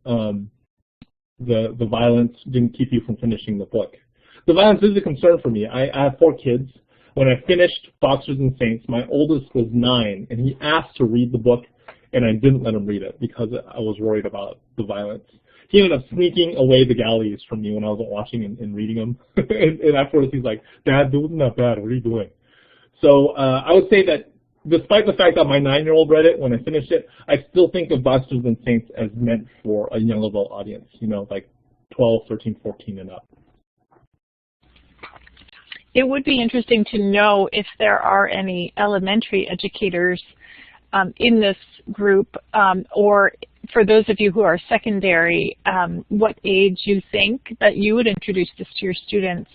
the violence didn't keep you from finishing the book. The violence is a concern for me. I have 4 kids. When I finished Boxers and Saints, my oldest was 9, and he asked to read the book, and I didn't let him read it because I was worried about the violence. He ended up sneaking away the galleys from me when I wasn't watching and reading them. and afterwards he's like, "Dad, this wasn't that bad. What are you doing?" So I would say that despite the fact that my 9-year-old read it when I finished it, I still think of Boxers and Saints as meant for a young adult audience, like 12, 13, 14 and up. It would be interesting to know if there are any elementary educators in this group, or for those of you who are secondary, what age you think that you would introduce this to your students.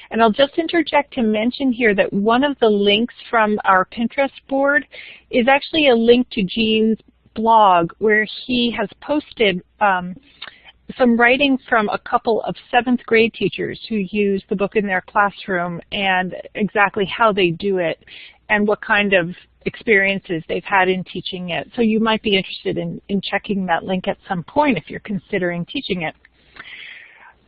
And I'll just interject to mention here that one of the links from our Pinterest board is actually a link to Gene's blog where he has posted some writing from a couple of 7th grade teachers who use the book in their classroom and exactly how they do it and what kind of experiences they've had in teaching it. So you might be interested in checking that link at some point if you're considering teaching it.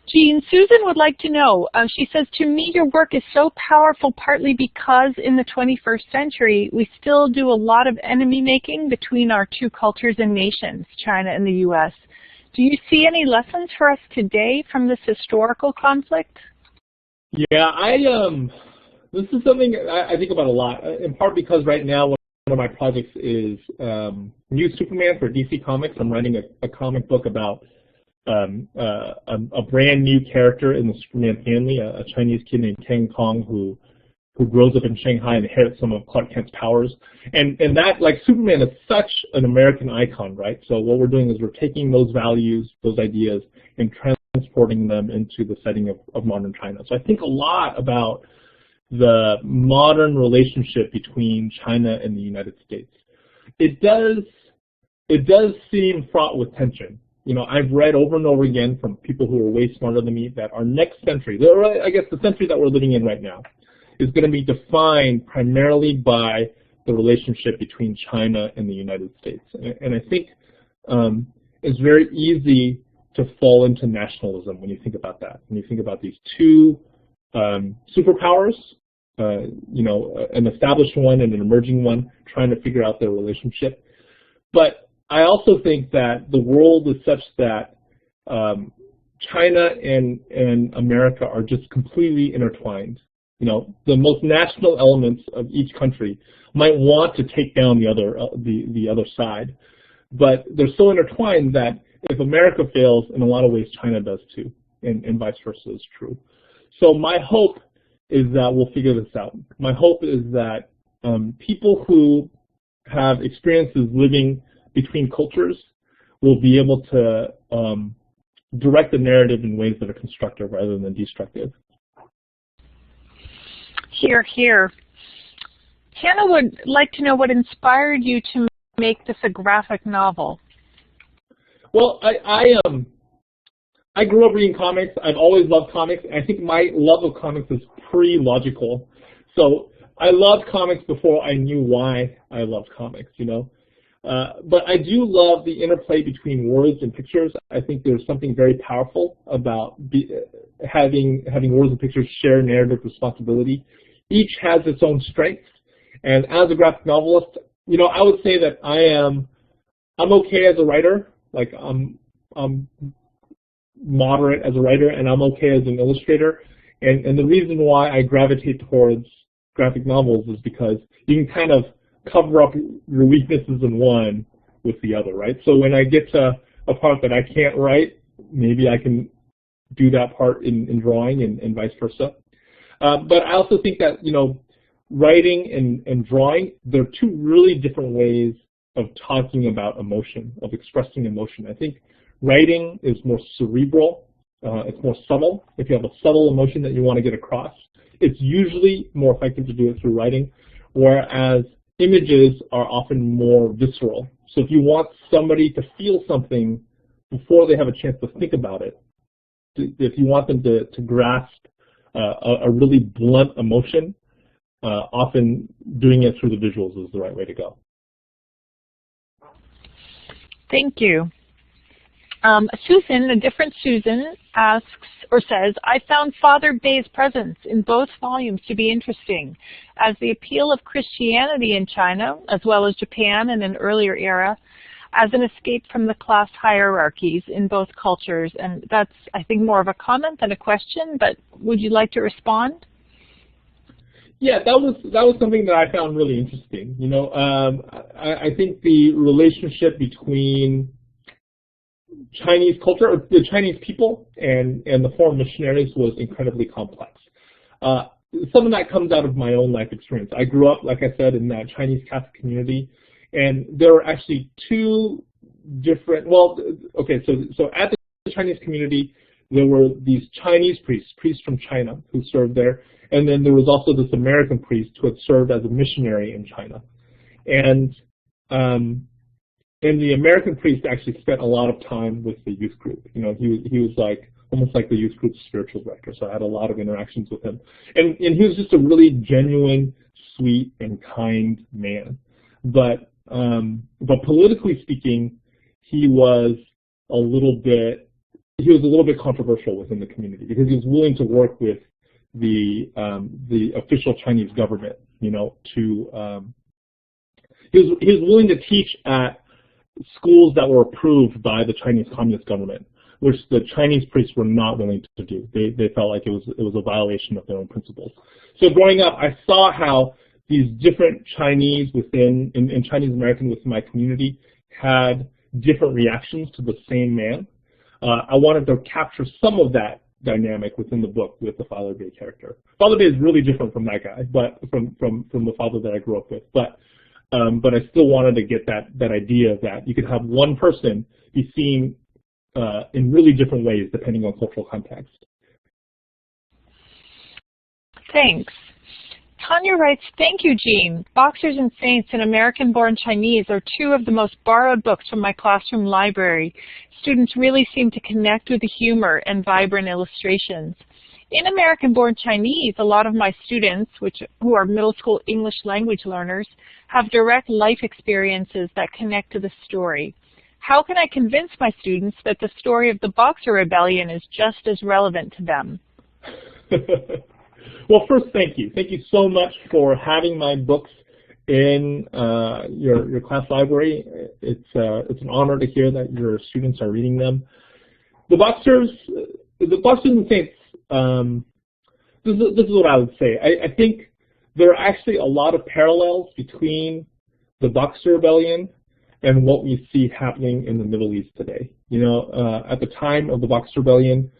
Gene, Susan would like to know, she says, to me your work is so powerful partly because in the 21st century we still do a lot of enemy making between our 2 cultures and nations, China and the US. Do you see any lessons for us today from this historical conflict? Yeah, this is something I think about a lot, in part because right now one of my projects is New Superman for DC Comics. I'm writing a comic book about a brand new character in the Superman family, a Chinese kid named King Kong who grows up in Shanghai and inherits some of Clark Kent's powers. And that, like, Superman is such an American icon, right? So what we're doing is we're taking those values, those ideas, and transporting them into the setting of modern China. So I think a lot about the modern relationship between China and the United States. It does seem fraught with tension. I've read over and over again from people who are way smarter than me that our next century, I guess the century that we're living in right now, is going to be defined primarily by the relationship between China and the United States. And I think it's very easy to fall into nationalism when you think about that. When you think about these 2 superpowers, an established one and an emerging one, trying to figure out their relationship. But I also think that the world is such that China and America are just completely intertwined. The most national elements of each country might want to take down the other side, but they're so intertwined that if America fails, in a lot of ways China does too, and vice versa is true. So my hope is that we'll figure this out. My hope is that people who have experiences living between cultures will be able to direct the narrative in ways that are constructive rather than destructive. Hear, hear. Hannah would like to know what inspired you to make this a graphic novel. Well, I grew up reading comics. I've always loved comics. I think my love of comics is pre-logical. So I loved comics before I knew why I loved comics, But I do love the interplay between words and pictures. I think there's something very powerful about having words and pictures share narrative responsibility. Each has its own strengths. And as a graphic novelist, I would say that I'm okay as a writer. Like I'm moderate as a writer, and I'm okay as an illustrator. And the reason why I gravitate towards graphic novels is because you can kind of cover up your weaknesses in one with the other, right? So when I get to a part that I can't write, maybe I can do that part in drawing and vice versa. But I also think that, writing and drawing, they're 2 really different ways of talking about emotion, of expressing emotion. I think writing is more cerebral. It's more subtle. If you have a subtle emotion that you want to get across, it's usually more effective to do it through writing, whereas images are often more visceral. So if you want somebody to feel something before they have a chance to think about it, if you want them to grasp a really blunt emotion, often doing it through the visuals is the right way to go. Thank you. Susan, a different Susan, asks or says, I found Father Bay's presence in both volumes to be interesting, as the appeal of Christianity in China, as well as Japan in an earlier era, as an escape from the class hierarchies in both cultures. And that's, I think, more of a comment than a question, but would you like to respond? Yeah, that was something that I found really interesting. You know, I think the relationship between Chinese culture, or the Chinese people, and the foreign missionaries was incredibly complex. Some of that comes out of my own life experience. I grew up, like I said, in that Chinese Catholic community, and there were actually two different. Well, okay, so at the Chinese community, there were these Chinese priests from China who served there, and then there was also this American priest who had served as a missionary in China, and the American priest actually spent a lot of time with the youth group. You know, he was like almost like the youth group's spiritual director. So I had a lot of interactions with him, and he was just a really genuine, sweet, and kind man. But politically speaking, he was a little bit controversial within the community because he was willing to work with the official Chinese government. You know, he was willing to teach at schools that were approved by the Chinese Communist government, which the Chinese priests were not willing to do. They felt like it was a violation of their own principles. So growing up, I saw how these different Chinese and Chinese American within my community had different reactions to the same man. I wanted to capture some of that dynamic within the book with the Father Bay character. Father Bay is really different from that guy, but from the father that I grew up with. But I still wanted to get that idea that you could have one person be seen in really different ways depending on cultural context. Thanks. Tanya writes, thank you, Gene. Boxers and Saints and American-Born Chinese are two of the most borrowed books from my classroom library. Students really seem to connect with the humor and vibrant illustrations. In American-Born Chinese, a lot of my students, who are middle school English language learners, have direct life experiences that connect to the story. How can I convince my students that the story of the Boxer Rebellion is just as relevant to them? Well, first, thank you. Thank you so much for having my books in your class library. It's an honor to hear that your students are reading them. The Boxers and Saints. This is what I would say. I think there are actually a lot of parallels between the Boxer Rebellion and what we see happening in the Middle East today. You know, at the time of the Boxer Rebellion,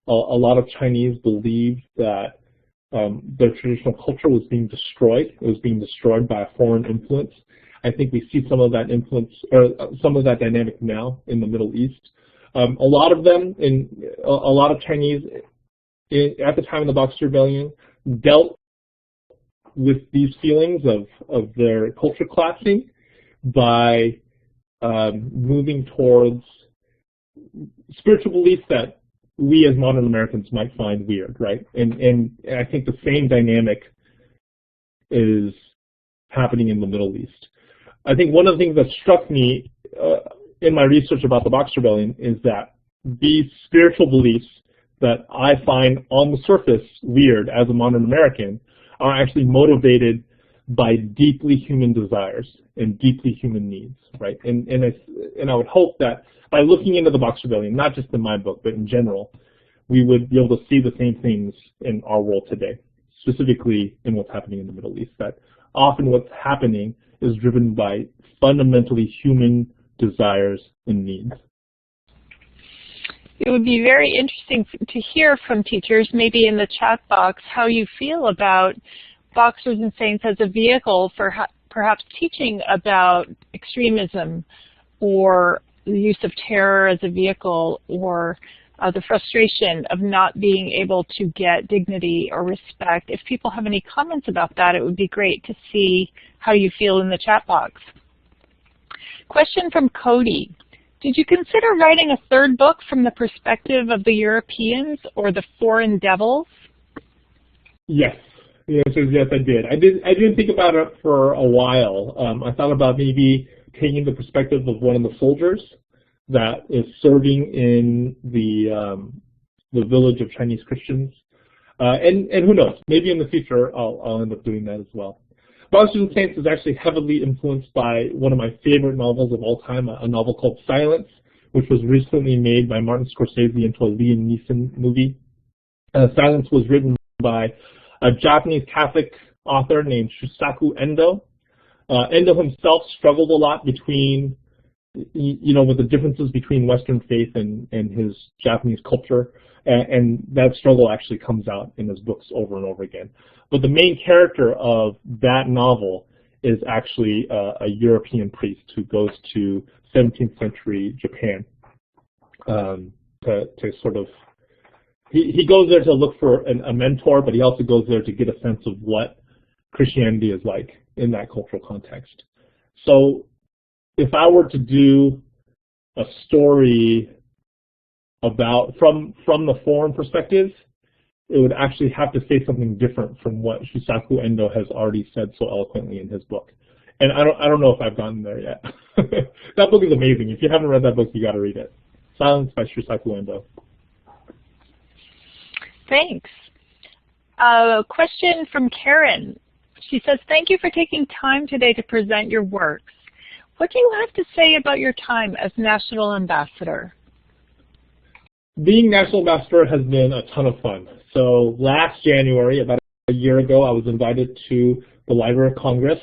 a lot of Chinese believed that their traditional culture was being destroyed. It was being destroyed by a foreign influence. I think we see some of that influence, or some of that dynamic now in the Middle East. A lot of Chinese at the time of the Boxer Rebellion dealt with these feelings of their culture collapsing by moving towards spiritual beliefs that we as modern Americans might find weird, right? And I think the same dynamic is happening in the Middle East. I think one of the things that struck me in my research about the Boxer Rebellion is that these spiritual beliefs that I find on the surface weird as a modern American are actually motivated by deeply human desires and deeply human needs, right? And I would hope that by looking into the Boxer Rebellion, not just in my book, but in general, we would be able to see the same things in our world today, specifically in what's happening in the Middle East, that often what's happening is driven by fundamentally human desires and needs. It would be very interesting to hear from teachers, maybe in the chat box, how you feel about Boxers and Saints as a vehicle for perhaps teaching about extremism or the use of terror as a vehicle, or the frustration of not being able to get dignity or respect. If people have any comments about that, it would be great to see how you feel in the chat box. Question from Cody. Did you consider writing a third book from the perspective of the Europeans or the foreign devils? Yes. The answer is yes, I did. I didn't think about it for a while. I thought about maybe taking the perspective of one of the soldiers that is serving in the village of Chinese Christians. And who knows, maybe in the future I'll end up doing that as well. Boxers and Saints is actually heavily influenced by one of my favorite novels of all time, a novel called Silence, which was recently made by Martin Scorsese into a Liam Neeson movie. Silence was written by a Japanese Catholic author named Shusaku Endo. Endo himself struggled a lot between, with the differences between Western faith and his Japanese culture, and that struggle actually comes out in his books over and over again. But the main character of that novel is actually a European priest who goes to 17th century Japan to sort of, he goes there to look for a mentor, but he also goes there to get a sense of what Christianity is like in that cultural context. So if I were to do a story about from the foreign perspective, it would actually have to say something different from what Shusaku Endo has already said so eloquently in his book. And I don't know if I've gotten there yet. That book is amazing. If you haven't read that book, you got to read it. Silence by Shusaku Endo. Thanks. A question from Karen. She says, thank you for taking time today to present your works. What do you have to say about your time as National Ambassador? Being National Ambassador has been a ton of fun. So last January, about a year ago, I was invited to the Library of Congress.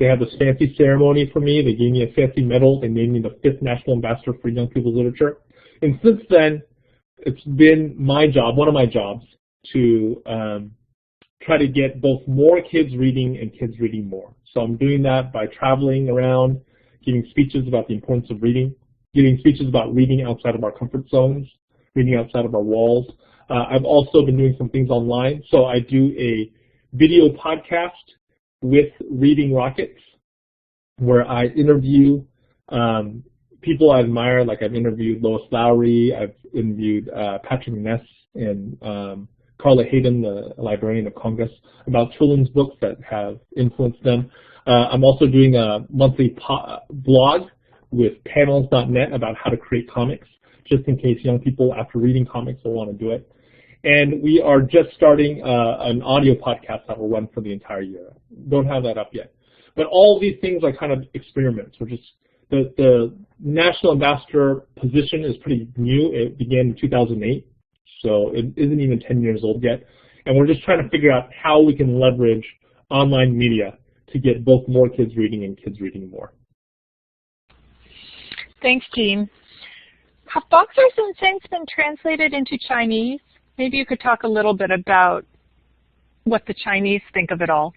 They had this fancy ceremony for me. They gave me a fancy medal. They made me the 5th National Ambassador for Young People's Literature. And since then, it's been my job, one of my jobs, to try to get both more kids reading and kids reading more. So I'm doing that by traveling around, giving speeches about the importance of reading, giving speeches about reading outside of our comfort zones, reading outside of our walls. I've also been doing some things online. So I do a video podcast with Reading Rockets, where I interview people I admire. Like I've interviewed Lois Lowry, I've interviewed Patrick Ness and Carla Hayden, the Librarian of Congress, about children's books that have influenced them. I'm also doing a monthly blog with panels.net about how to create comics, just in case young people, after reading comics, will want to do it. And we are just starting an audio podcast that will run for the entire year. Don't have that up yet. But all these things are kind of experiments. We're just, the National Ambassador position is pretty new. It began in 2008, so it isn't even 10 years old yet. And we're just trying to figure out how we can leverage online media to get both more kids reading and kids reading more. Thanks, Gene. Have Boxers and Saints been translated into Chinese? Maybe you could talk a little bit about what the Chinese think of it all.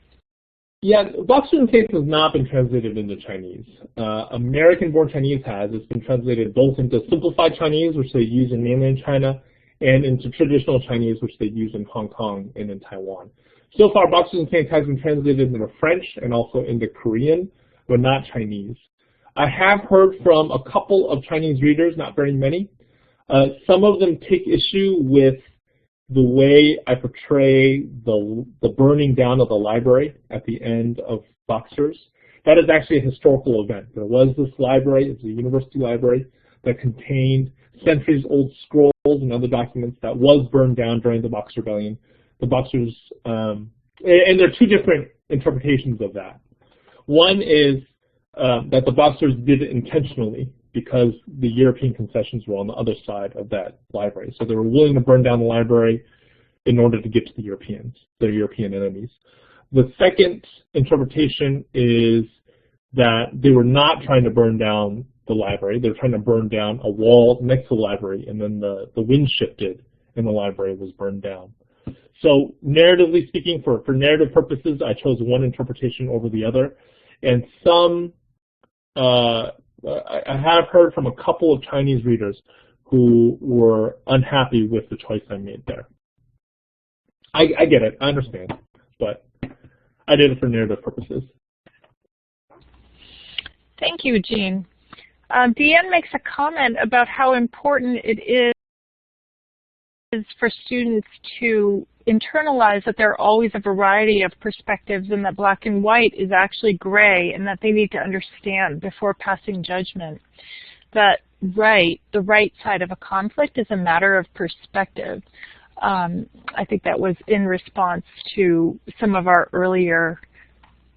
Yeah, Boxers and Saints has not been translated into Chinese. American-born Chinese has. It's been translated both into simplified Chinese, which they use in mainland China, and into traditional Chinese, which they use in Hong Kong and in Taiwan. So far, Boxers and Saints has been translated into French and also into Korean, but not Chinese. I have heard from a couple of Chinese readers, not very many. Some of them take issue with the way I portray the burning down of the library at the end of Boxers. That is actually a historical event. There was this library, it's a university library, that contained centuries-old scrolls and other documents that was burned down during the Boxer Rebellion. The Boxers, and there are two different interpretations of that. One is that the Boxers did it intentionally because the European concessions were on the other side of that library. So they were willing to burn down the library in order to get to the Europeans, their European enemies. The second interpretation is that they were not trying to burn down the library. They were trying to burn down a wall next to the library, and then the wind shifted and the library was burned down. So narratively speaking, for narrative purposes, I chose one interpretation over the other. And some, I have heard from a couple of Chinese readers who were unhappy with the choice I made there. I get it, I understand, but I did it for narrative purposes. Thank you, Gene. Deanne makes a comment about how important it is for students to internalize that there are always a variety of perspectives and that black and white is actually gray and that they need to understand before passing judgment. That the right side of a conflict is a matter of perspective. I think that was in response to some of our earlier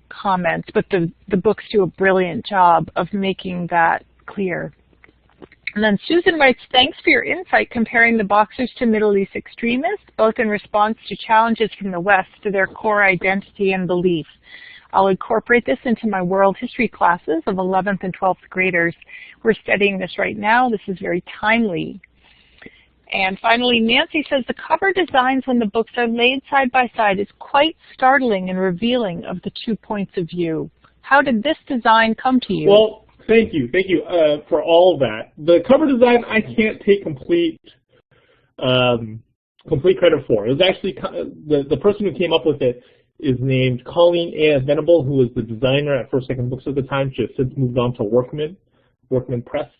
comments, but the books do a brilliant job of making that clear. And then Susan writes, thanks for your insight comparing the Boxers to Middle East extremists, both in response to challenges from the West to their core identity and beliefs. I'll incorporate this into my world history classes of 11th and 12th graders. We're studying this right now. This is very timely. And finally, Nancy says the cover designs when the books are laid side by side is quite startling and revealing of the 2 points of view. How did this design come to you? Well, thank you for all of that. The cover design I can't take complete credit for. It was actually the person who came up with it is named Colleen A. Venable, who was the designer at First Second Books at the time. She has since moved on to Workman Press,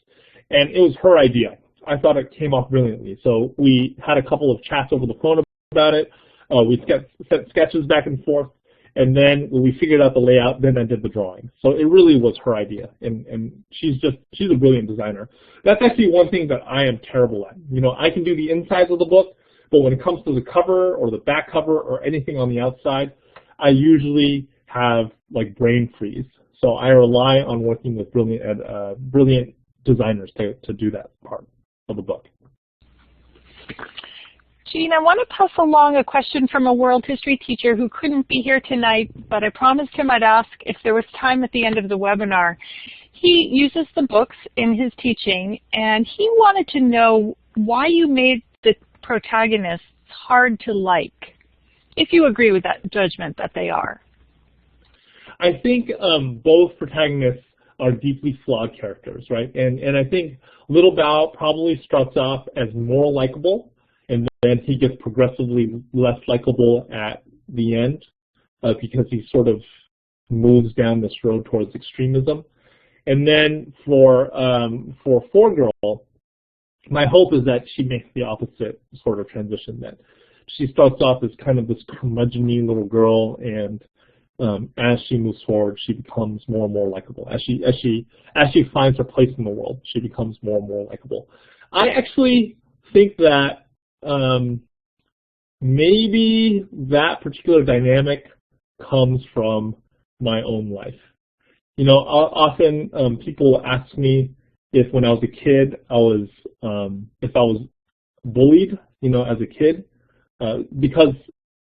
and it was her idea. I thought it came off brilliantly. So we had a couple of chats over the phone about it. We sent sketches back and forth, and then when we figured out the layout, then I did the drawing. So it really was her idea, and she's a brilliant designer. That's actually one thing that I am terrible at. You know, I can do the insides of the book, but when it comes to the cover or the back cover or anything on the outside, I usually have like brain freeze. So I rely on working with brilliant designers to do that part of the book. Gene, I want to pass along a question from a world history teacher who couldn't be here tonight, but I promised him I'd ask if there was time at the end of the webinar. He uses the books in his teaching, and he wanted to know why you made the protagonists hard to like, if you agree with that judgment that they are. I think both protagonists are deeply flawed characters, right? And I think Little Bao probably starts off as more likable, and then he gets progressively less likable at the end because he sort of moves down this road towards extremism. And then for Four Girl, my hope is that she makes the opposite sort of transition, that she starts off as kind of this curmudgeon-y little girl, and as she moves forward, she becomes more and more likable. As she finds her place in the world, she becomes more and more likable. I actually think that maybe that particular dynamic comes from my own life. You know, often people ask me if when I was a kid, if I was bullied, you know, as a kid, because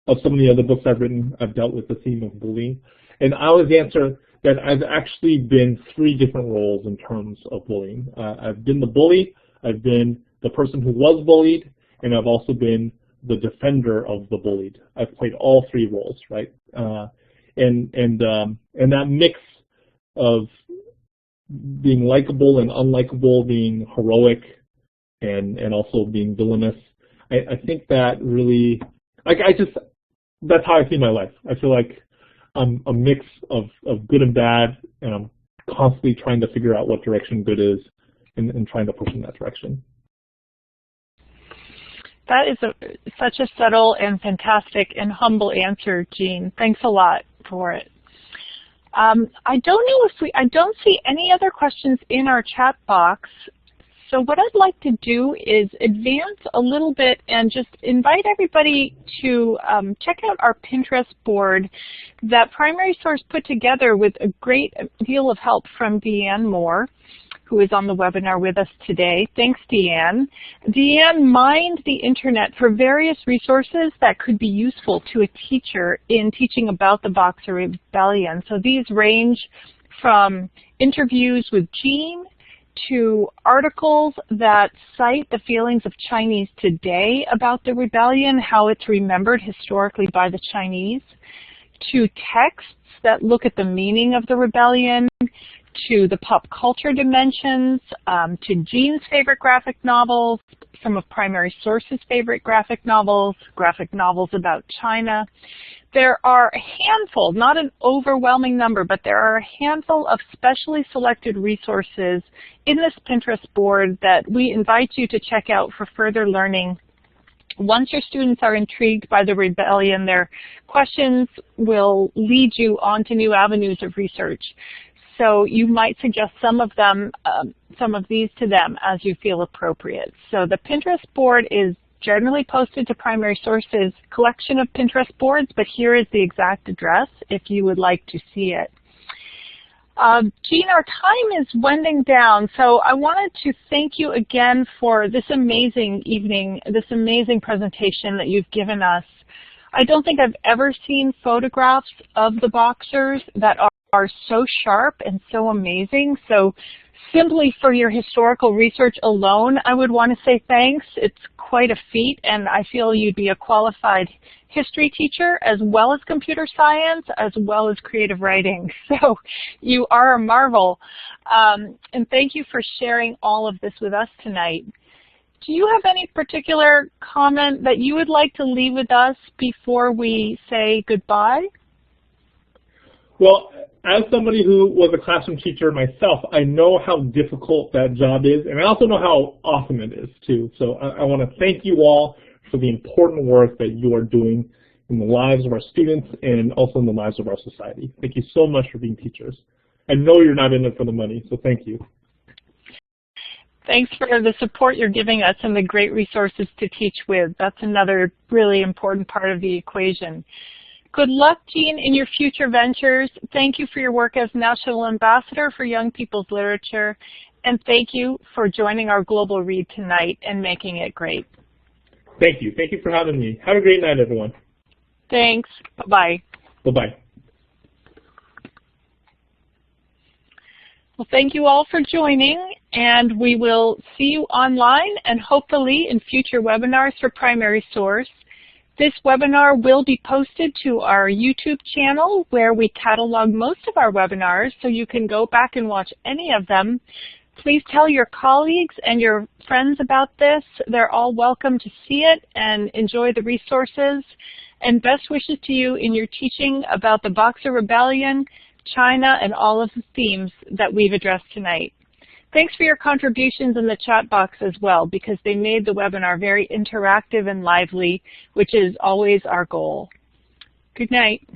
of some of the other books I've written, I've dealt with the theme of bullying. And I always answer that I've actually been 3 different roles in terms of bullying. I've been the bully, I've been the person who was bullied, and I've also been the defender of the bullied. I've played all 3 roles, right? And that mix of being likable and unlikable, being heroic and also being villainous, I think that really, that's how I see my life. I feel like I'm a mix of good and bad, and I'm constantly trying to figure out what direction good is and trying to push in that direction. That is such a subtle and fantastic and humble answer, Gene. Thanks a lot for it. I don't see any other questions in our chat box. So what I'd like to do is advance a little bit and just invite everybody to check out our Pinterest board that Primary Source put together with a great deal of help from Deanne Moore, who is on the webinar with us today. Thanks, Deanne. Deanne mined the internet for various resources that could be useful to a teacher in teaching about the Boxer Rebellion. So these range from interviews with Gene to articles that cite the feelings of Chinese today about the rebellion, how it's remembered historically by the Chinese, to texts that look at the meaning of the rebellion, to the pop culture dimensions, to Gene's favorite graphic novels, some of Primary Source's favorite graphic novels about China. There are a handful, not an overwhelming number, but there are a handful of specially selected resources in this Pinterest board that we invite you to check out for further learning Once your students are intrigued by the rebellion, their questions will lead you on to new avenues of research. So you might suggest some of these to them as you feel appropriate. So the Pinterest board is generally posted to Primary Source's collection of Pinterest boards, but here is the exact address if you would like to see it. Gene, our time is winding down, so I wanted to thank you again for this amazing evening, this amazing presentation that you've given us. I don't think I've ever seen photographs of the Boxers that are so sharp and so amazing. So simply for your historical research alone, I would want to say thanks. It's quite a feat, and I feel you'd be a qualified history teacher as well as computer science as well as creative writing. So you are a marvel. And thank you for sharing all of this with us tonight. Do you have any particular comment that you would like to leave with us before we say goodbye? Well, as somebody who was a classroom teacher myself, I know how difficult that job is, and I also know how awesome it is, too. So I want to thank you all for the important work that you are doing in the lives of our students and also in the lives of our society. Thank you so much for being teachers. I know you're not in it for the money, so thank you. Thanks for the support you're giving us and the great resources to teach with. That's another really important part of the equation. Good luck, Gene, in your future ventures. Thank you for your work as National Ambassador for Young People's Literature, and thank you for joining our Global Read tonight and making it great. Thank you. Thank you for having me. Have a great night, everyone. Thanks. Bye-bye. Bye-bye. Well, thank you all for joining, and we will see you online and hopefully in future webinars for Primary Source. This webinar will be posted to our YouTube channel where we catalog most of our webinars, so you can go back and watch any of them. Please tell your colleagues and your friends about this. They're all welcome to see it and enjoy the resources. And best wishes to you in your teaching about the Boxer Rebellion, China, and all of the themes that we've addressed tonight. Thanks for your contributions in the chat box as well, because they made the webinar very interactive and lively, which is always our goal. Good night.